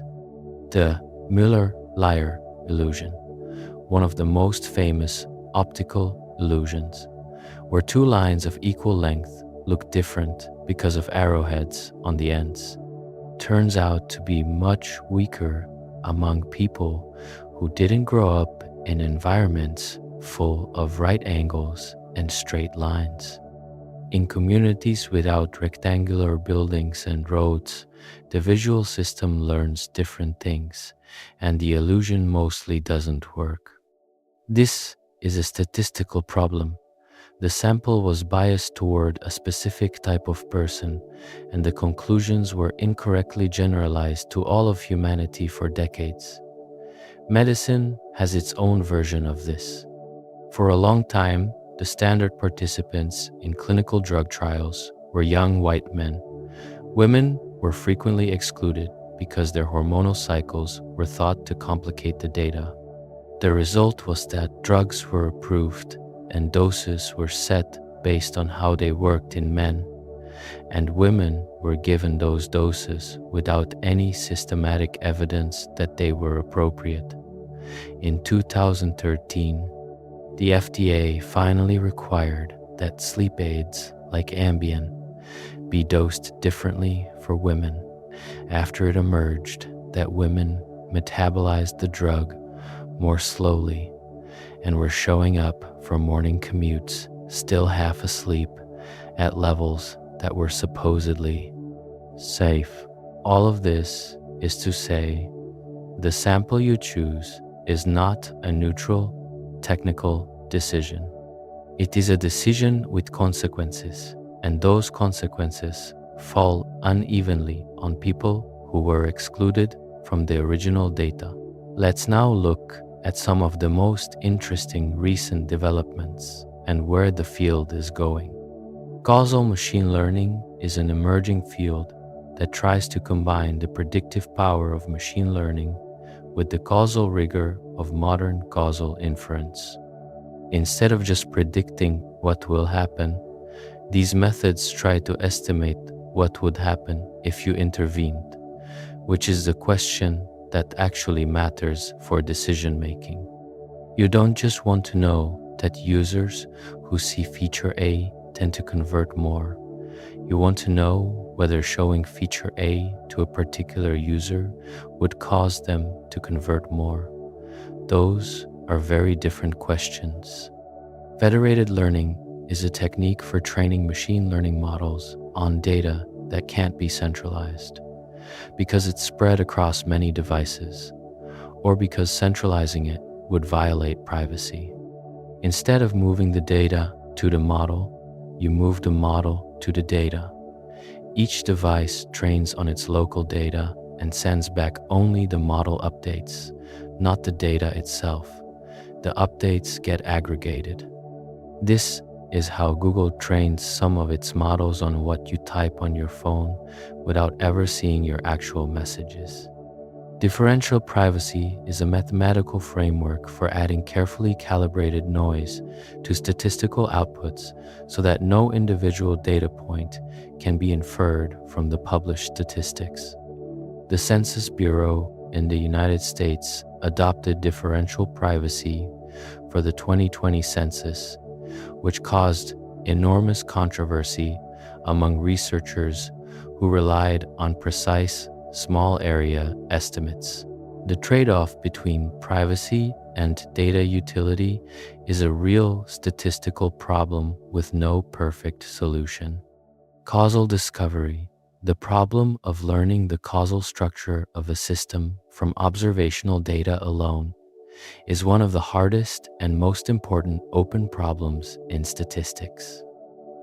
The Müller-Lyer illusion, one of the most famous optical illusions, where two lines of equal length look different because of arrowheads on the ends, turns out to be much weaker among people who didn't grow up in environments full of right angles and straight lines. In communities without rectangular buildings and roads, the visual system learns different things, and the illusion mostly doesn't work. This is a statistical problem. The sample was biased toward a specific type of person, and the conclusions were incorrectly generalized to all of humanity for decades. Medicine has its own version of this. For a long time, the standard participants in clinical drug trials were young white men. Women were frequently excluded because their hormonal cycles were thought to complicate the data. The result was that drugs were approved and doses were set based on how they worked in men, and women were given those doses without any systematic evidence that they were appropriate. In 2013, the FDA finally required that sleep aids like Ambien be dosed differently for women after it emerged that women metabolized the drug more slowly and were showing up for morning commutes still half asleep at levels that were supposedly safe. All of this is to say, the sample you choose is not a neutral, technical decision. It is a decision with consequences, and those consequences fall unevenly on people who were excluded from the original data. Let's now look at some of the most interesting recent developments and where the field is going. Causal machine learning is an emerging field that tries to combine the predictive power of machine learning with the causal rigor of modern causal inference. Instead of just predicting what will happen, these methods try to estimate what would happen if you intervened, which is the question that actually matters for decision making. You don't just want to know that users who see feature A tend to convert more. You want to know whether showing feature A to a particular user would cause them to convert more. Those are very different questions. Federated learning is a technique for training machine learning models on data that can't be centralized, because it's spread across many devices, or because centralizing it would violate privacy. Instead of moving the data to the model, you move the model to the data. Each device trains on its local data and sends back only the model updates, not the data itself. The updates get aggregated. This is how Google trains some of its models on what you type on your phone without ever seeing your actual messages. Differential privacy is a mathematical framework for adding carefully calibrated noise to statistical outputs so that no individual data point can be inferred from the published statistics. The Census Bureau in the United States adopted differential privacy for the 2020 census, which caused enormous controversy among researchers who relied on precise, small area estimates. The trade-off between privacy and data utility is a real statistical problem with no perfect solution. Causal discovery, the problem of learning the causal structure of a system from observational data alone, is one of the hardest and most important open problems in statistics.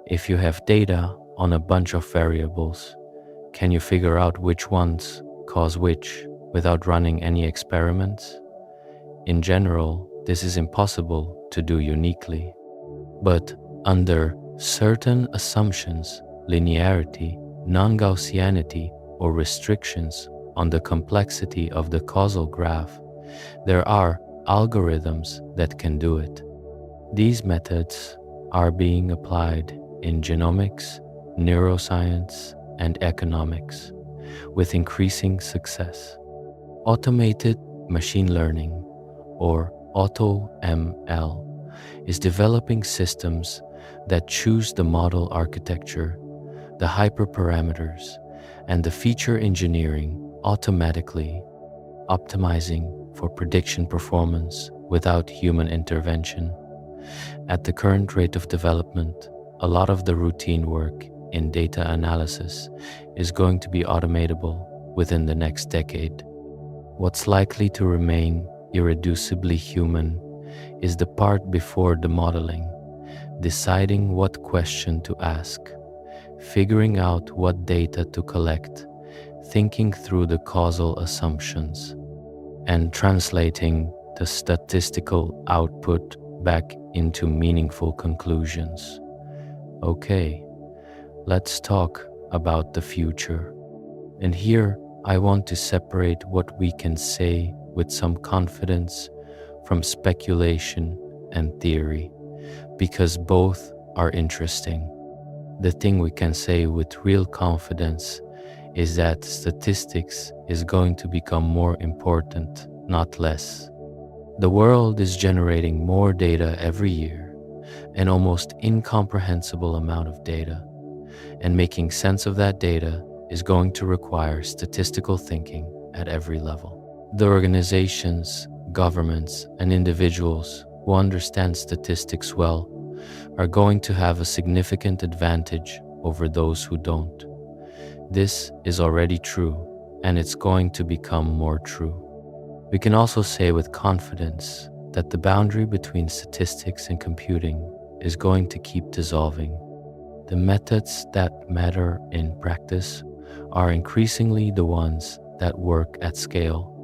If you have data on a bunch of variables, can you figure out which ones cause which without running any experiments? In general, this is impossible to do uniquely. But under certain assumptions, linearity, non-Gaussianity, or restrictions on the complexity of the causal graph, there are algorithms that can do it. These methods are being applied in genomics, neuroscience, and economics with increasing success. Automated machine learning, or AutoML, is developing systems that choose the model architecture, the hyperparameters, and the feature engineering automatically, optimizing for prediction performance without human intervention. At the current rate of development, a lot of the routine work in data analysis is going to be automatable within the next decade. What's likely to remain irreducibly human is the part before the modeling, deciding what question to ask, figuring out what data to collect, thinking through the causal assumptions, and translating the statistical output back into meaningful conclusions. Okay, let's talk about the future. And here I want to separate what we can say with some confidence from speculation and theory, because both are interesting. The thing we can say with real confidence is that statistics is going to become more important, not less. The world is generating more data every year, an almost incomprehensible amount of data, and making sense of that data is going to require statistical thinking at every level. The organizations, governments, and individuals who understand statistics well are going to have a significant advantage over those who don't. This is already true, and it's going to become more true. We can also say with confidence that the boundary between statistics and computing is going to keep dissolving. The methods that matter in practice are increasingly the ones that work at scale,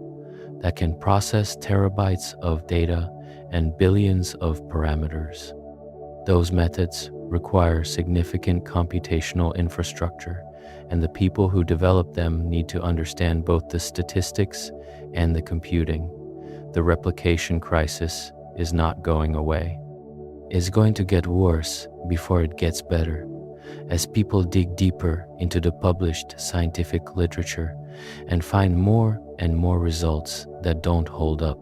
that can process terabytes of data and billions of parameters. Those methods require significant computational infrastructure, and the people who develop them need to understand both the statistics and the computing. The replication crisis is not going away. It's going to get worse before it gets better, as people dig deeper into the published scientific literature and find more and more results that don't hold up.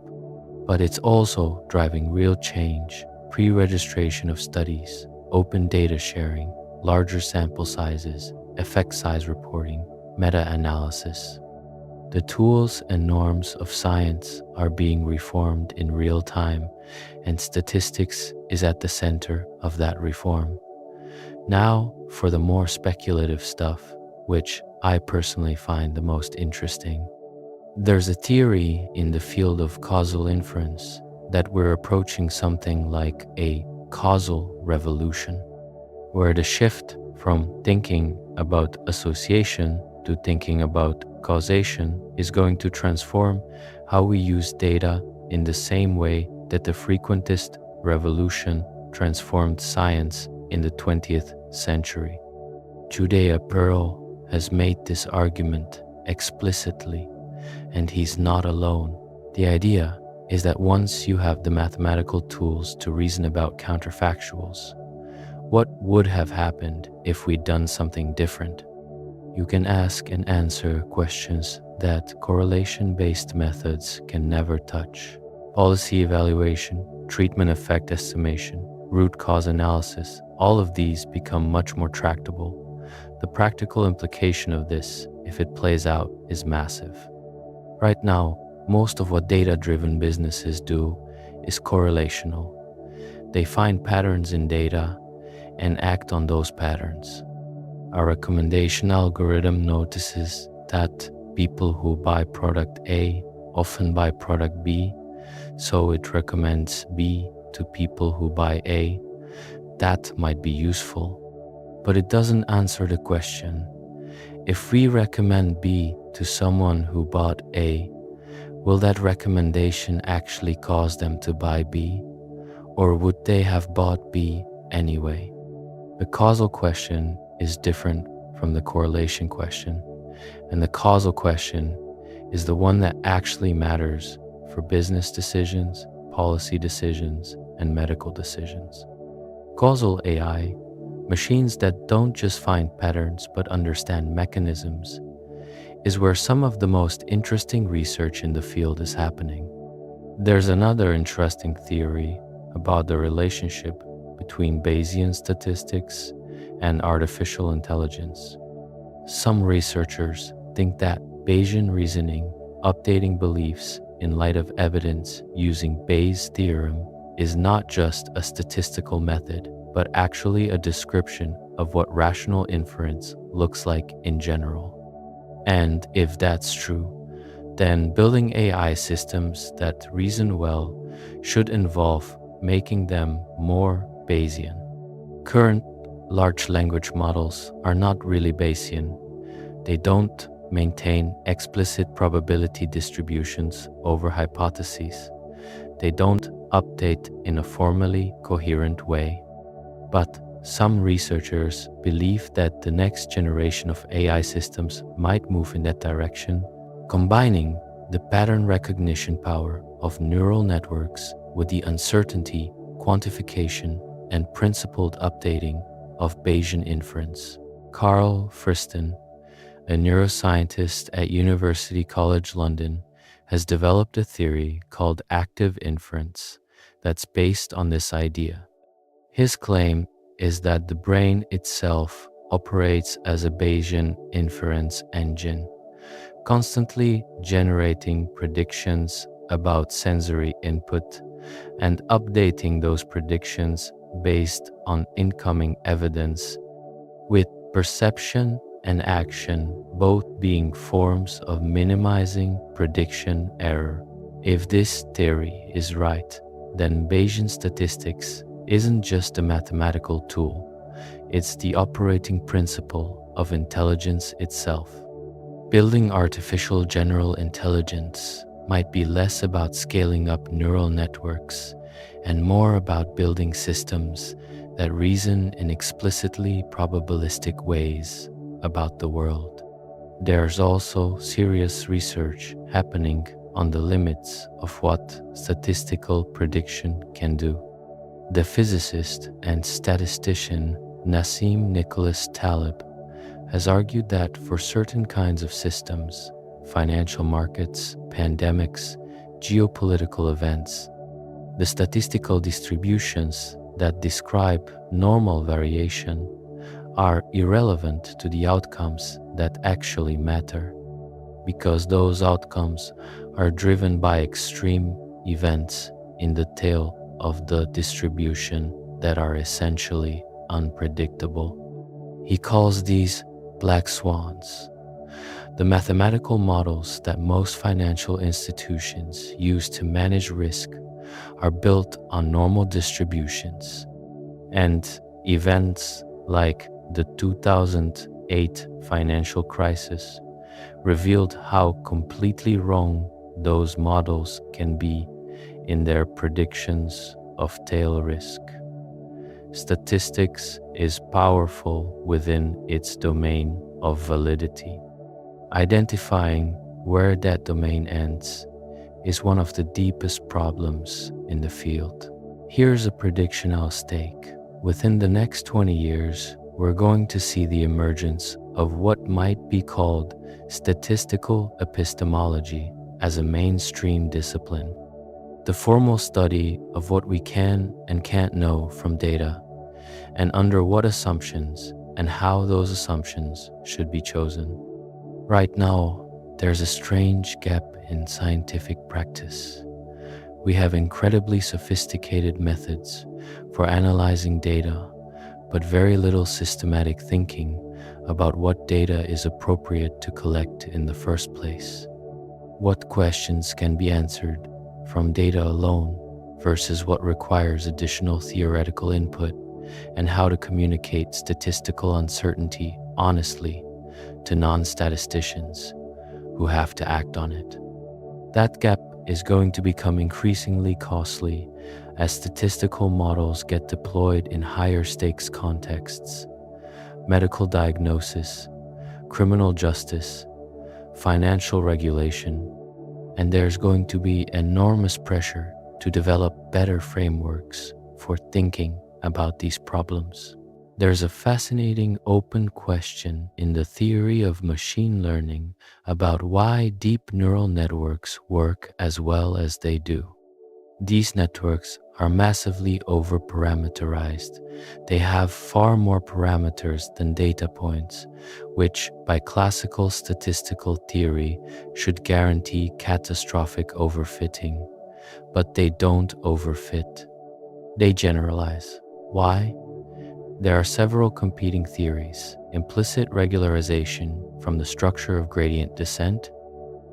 But it's also driving real change: pre-registration of studies, open data sharing, larger sample sizes, effect size reporting, meta-analysis. The tools and norms of science are being reformed in real time, and statistics is at the center of that reform. Now, for the more speculative stuff, which I personally find the most interesting. There's a theory in the field of causal inference that we're approaching something like a causal revolution, where the shift from thinking about association to thinking about causation is going to transform how we use data in the same way that the Frequentist revolution transformed science in the 20th century. Judea Pearl has made this argument explicitly, and he's not alone. The idea is that once you have the mathematical tools to reason about counterfactuals, what would have happened if we'd done something different? You can ask and answer questions that correlation-based methods can never touch. Policy evaluation, treatment effect estimation, root cause analysis, all of these become much more tractable. The practical implication of this, if it plays out, is massive. Right now, most of what data-driven businesses do is correlational. They find patterns in data and act on those patterns. Our recommendation algorithm notices that people who buy product A often buy product B, so it recommends B to people who buy A. That might be useful, but it doesn't answer the question. If we recommend B to someone who bought A, will that recommendation actually cause them to buy B, or would they have bought B anyway? The causal question is different from the correlation question, and the causal question is the one that actually matters for business decisions, policy decisions, and medical decisions. Causal AI, machines that don't just find patterns but understand mechanisms, is where some of the most interesting research in the field is happening. There's another interesting theory about the relationship between Bayesian statistics and artificial intelligence. Some researchers think that Bayesian reasoning, updating beliefs in light of evidence using Bayes' theorem, is not just a statistical method, but actually a description of what rational inference looks like in general. And if that's true, then building AI systems that reason well should involve making them more Bayesian. Current large language models are not really Bayesian. They don't maintain explicit probability distributions over hypotheses. They don't update in a formally coherent way. But some researchers believe that the next generation of AI systems might move in that direction, combining the pattern recognition power of neural networks with the uncertainty, quantification, and principled updating of Bayesian inference. Carl Friston, a neuroscientist at University College London, has developed a theory called active inference that's based on this idea. His claim is that the brain itself operates as a Bayesian inference engine, constantly generating predictions about sensory input and updating those predictions based on incoming evidence, with perception and action both being forms of minimizing prediction error. If this theory is right, then Bayesian statistics isn't just a mathematical tool, it's the operating principle of intelligence itself. Building artificial general intelligence might be less about scaling up neural networks and more about building systems that reason in explicitly probabilistic ways about the world. There's also serious research happening on the limits of what statistical prediction can do. The physicist and statistician Nassim Nicholas Taleb has argued that for certain kinds of systems, financial markets, pandemics, geopolitical events, the statistical distributions that describe normal variation are irrelevant to the outcomes that actually matter, because those outcomes are driven by extreme events in the tail of the distribution that are essentially unpredictable. He calls these black swans. The mathematical models that most financial institutions use to manage risk are built on normal distributions, and events like the 2008 financial crisis revealed how completely wrong those models can be in their predictions of tail risk. Statistics is powerful within its domain of validity. Identifying where that domain ends is one of the deepest problems in the field. Here's a prediction I'll stake. Within the next 20 years, we're going to see the emergence of what might be called statistical epistemology as a mainstream discipline. The formal study of what we can and can't know from data, and under what assumptions and how those assumptions should be chosen. Right now, there's a strange gap in scientific practice. We have incredibly sophisticated methods for analyzing data, but very little systematic thinking about what data is appropriate to collect in the first place. What questions can be answered from data alone versus what requires additional theoretical input, and how to communicate statistical uncertainty honestly to non-statisticians who have to act on it. That gap is going to become increasingly costly as statistical models get deployed in higher stakes contexts: medical diagnosis, criminal justice, financial regulation, and there's going to be enormous pressure to develop better frameworks for thinking about these problems. There's a fascinating open question in the theory of machine learning about why deep neural networks work as well as they do. These networks are massively over-parameterized. They have far more parameters than data points, which by classical statistical theory should guarantee catastrophic overfitting. But they don't overfit. They generalize. Why? There are several competing theories: implicit regularization from the structure of gradient descent,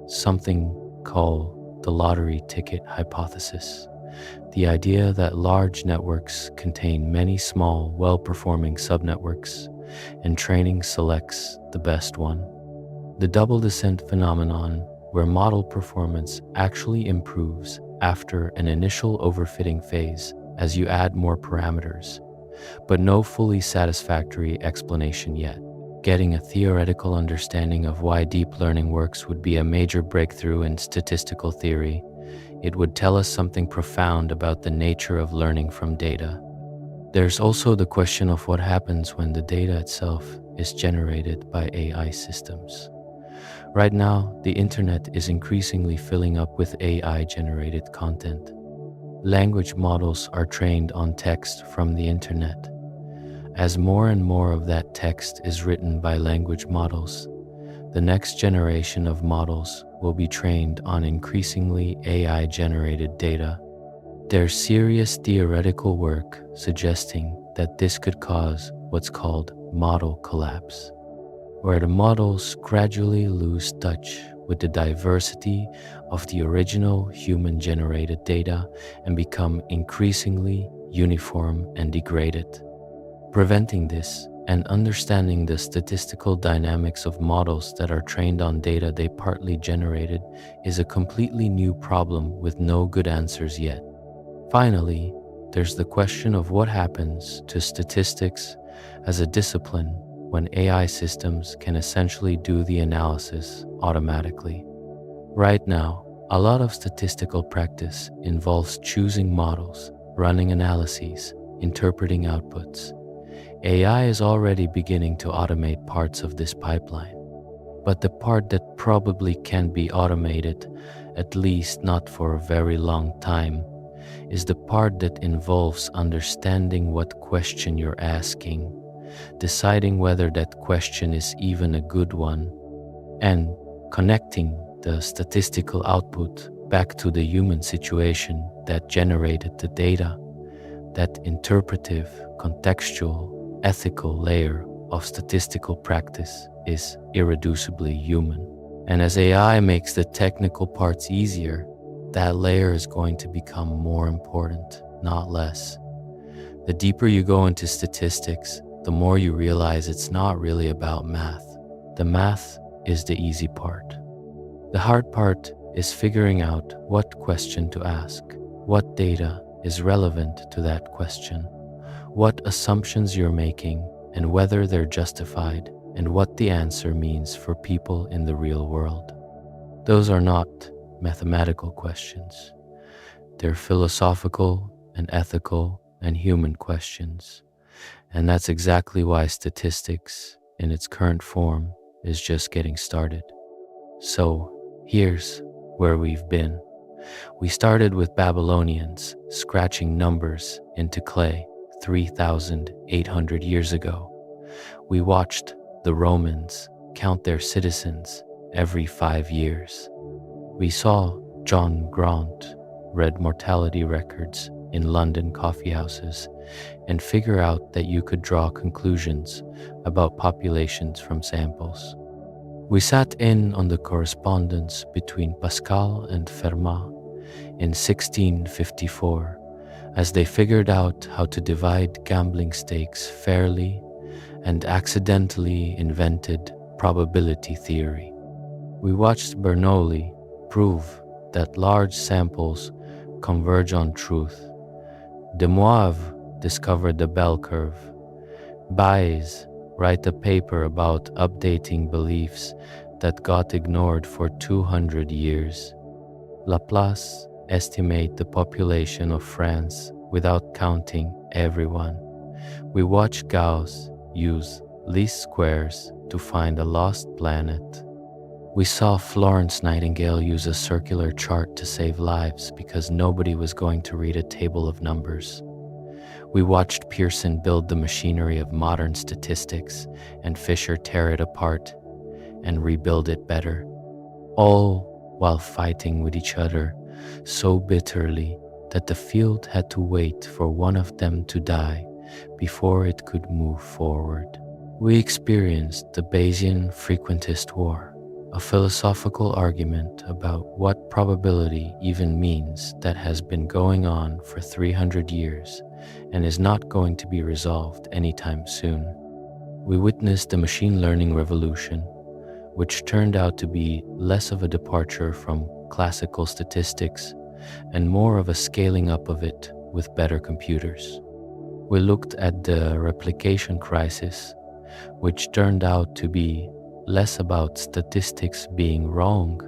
something called the lottery ticket hypothesis. The idea that large networks contain many small, well-performing subnetworks, and training selects the best one. The double descent phenomenon, where model performance actually improves after an initial overfitting phase as you add more parameters, but no fully satisfactory explanation yet. Getting a theoretical understanding of why deep learning works would be a major breakthrough in statistical theory. It would tell us something profound about the nature of learning from data. There's also the question of what happens when the data itself is generated by AI systems. Right now, the internet is increasingly filling up with AI-generated content. Language models are trained on text from the internet. As more and more of that text is written by language models, the next generation of models will be trained on increasingly AI-generated data. There's serious theoretical work suggesting that this could cause what's called model collapse, where the models gradually lose touch with the diversity of the original human-generated data and become increasingly uniform and degraded. Preventing this and understanding the statistical dynamics of models that are trained on data they partly generated is a completely new problem with no good answers yet. Finally, there's the question of what happens to statistics as a discipline when AI systems can essentially do the analysis automatically. Right now, a lot of statistical practice involves choosing models, running analyses, interpreting outputs. AI is already beginning to automate parts of this pipeline, but the part that probably can't be automated, at least not for a very long time, is the part that involves understanding what question you're asking, deciding whether that question is even a good one, and connecting the statistical output back to the human situation that generated the data. That interpretive, contextual, ethical layer of statistical practice is irreducibly human. And as AI makes the technical parts easier, that layer is going to become more important, not less. The deeper you go into statistics, the more you realize it's not really about math. The math is the easy part. The hard part is figuring out what question to ask, what data is relevant to that question, what assumptions you're making and whether they're justified, and what the answer means for people in the real world. Those are not mathematical questions. They're philosophical and ethical and human questions. And that's exactly why statistics, in its current form, is just getting started. So, here's where we've been. We started with Babylonians scratching numbers into clay 3,800 years ago. We watched the Romans count their citizens every 5 years. We saw John Grant read mortality records in London coffeehouses and figure out that you could draw conclusions about populations from samples. We sat in on the correspondence between Pascal and Fermat in 1654 as they figured out how to divide gambling stakes fairly and accidentally invented probability theory. We watched Bernoulli prove that large samples converge on truth. Demoivre discovered the bell curve. Bayes write a paper about updating beliefs that got ignored for 200 years. Laplace estimate the population of France without counting everyone. We watch Gauss use least squares to find a lost planet. We saw Florence Nightingale use a circular chart to save lives because nobody was going to read a table of numbers. We watched Pearson build the machinery of modern statistics and Fisher tear it apart and rebuild it better, all while fighting with each other so bitterly that the field had to wait for one of them to die before it could move forward. We experienced the Bayesian Frequentist war, a philosophical argument about what probability even means that has been going on for 300 years and is not going to be resolved anytime soon. We witnessed the machine learning revolution, which turned out to be less of a departure from classical statistics and more of a scaling up of it with better computers. We looked at the replication crisis, which turned out to be less about statistics being wrong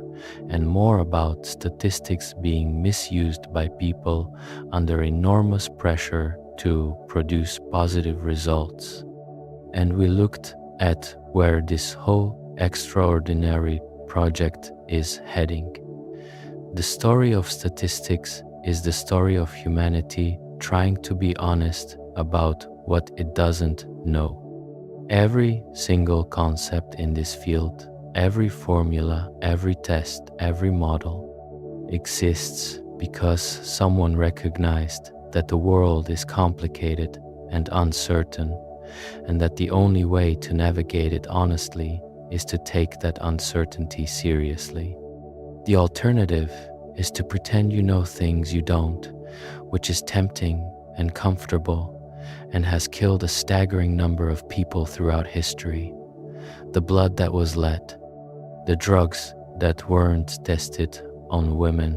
and more about statistics being misused by people under enormous pressure to produce positive results. And we looked at where this whole extraordinary project is heading. The story of statistics is the story of humanity trying to be honest about what it doesn't know. Every single concept in this field, every formula, every test, every model exists because someone recognized that the world is complicated and uncertain, and that the only way to navigate it honestly is to take that uncertainty seriously. The alternative is to pretend you know things you don't, which is tempting and comfortable and has killed a staggering number of people throughout history. The blood that was let, the drugs that weren't tested on women,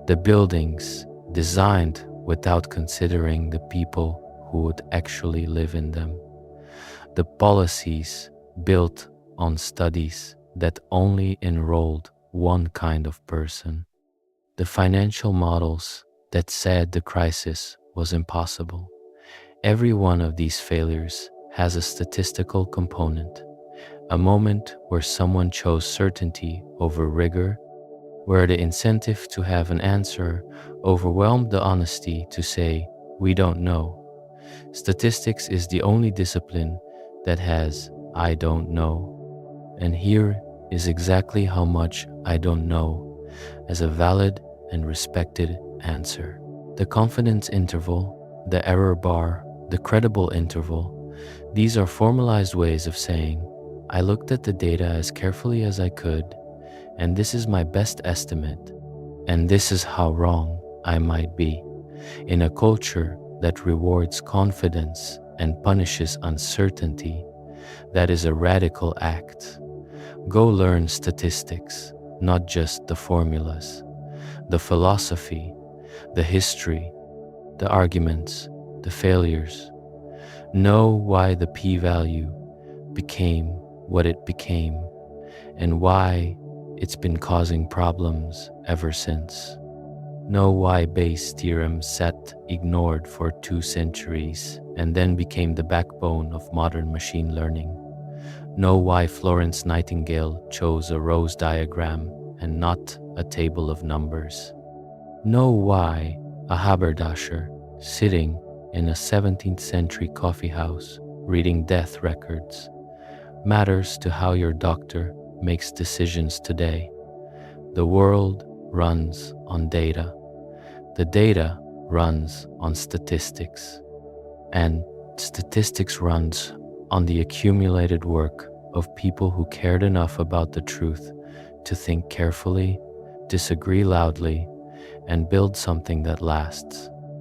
the buildings designed without considering the people who would actually live in them, the policies built on studies that only enrolled one kind of person, the financial models that said the crisis was impossible. Every one of these failures has a statistical component, a moment where someone chose certainty over rigor, where the incentive to have an answer overwhelmed the honesty to say, "We don't know." Statistics is the only discipline that has "I don't know." And here is exactly how much I don't know as a valid and respected answer. The confidence interval, the error bar, the credible interval, these are formalized ways of saying, I looked at the data as carefully as I could, and this is my best estimate, and this is how wrong I might be. In a culture that rewards confidence and punishes uncertainty, that is a radical act. Go learn statistics, not just the formulas, the philosophy, the history, the arguments, the failures. Know why the p-value became what it became and why it's been causing problems ever since. Know why Bayes' theorem sat ignored for 2 centuries and then became the backbone of modern machine learning. Know why Florence Nightingale chose a rose diagram and not a table of numbers. Know why a haberdasher sitting in a 17th century coffee house reading death records matters to how your doctor makes decisions today. The world runs on data. The data runs on statistics. And statistics runs on the accumulated work of people who cared enough about the truth to think carefully, disagree loudly, and build something that lasts.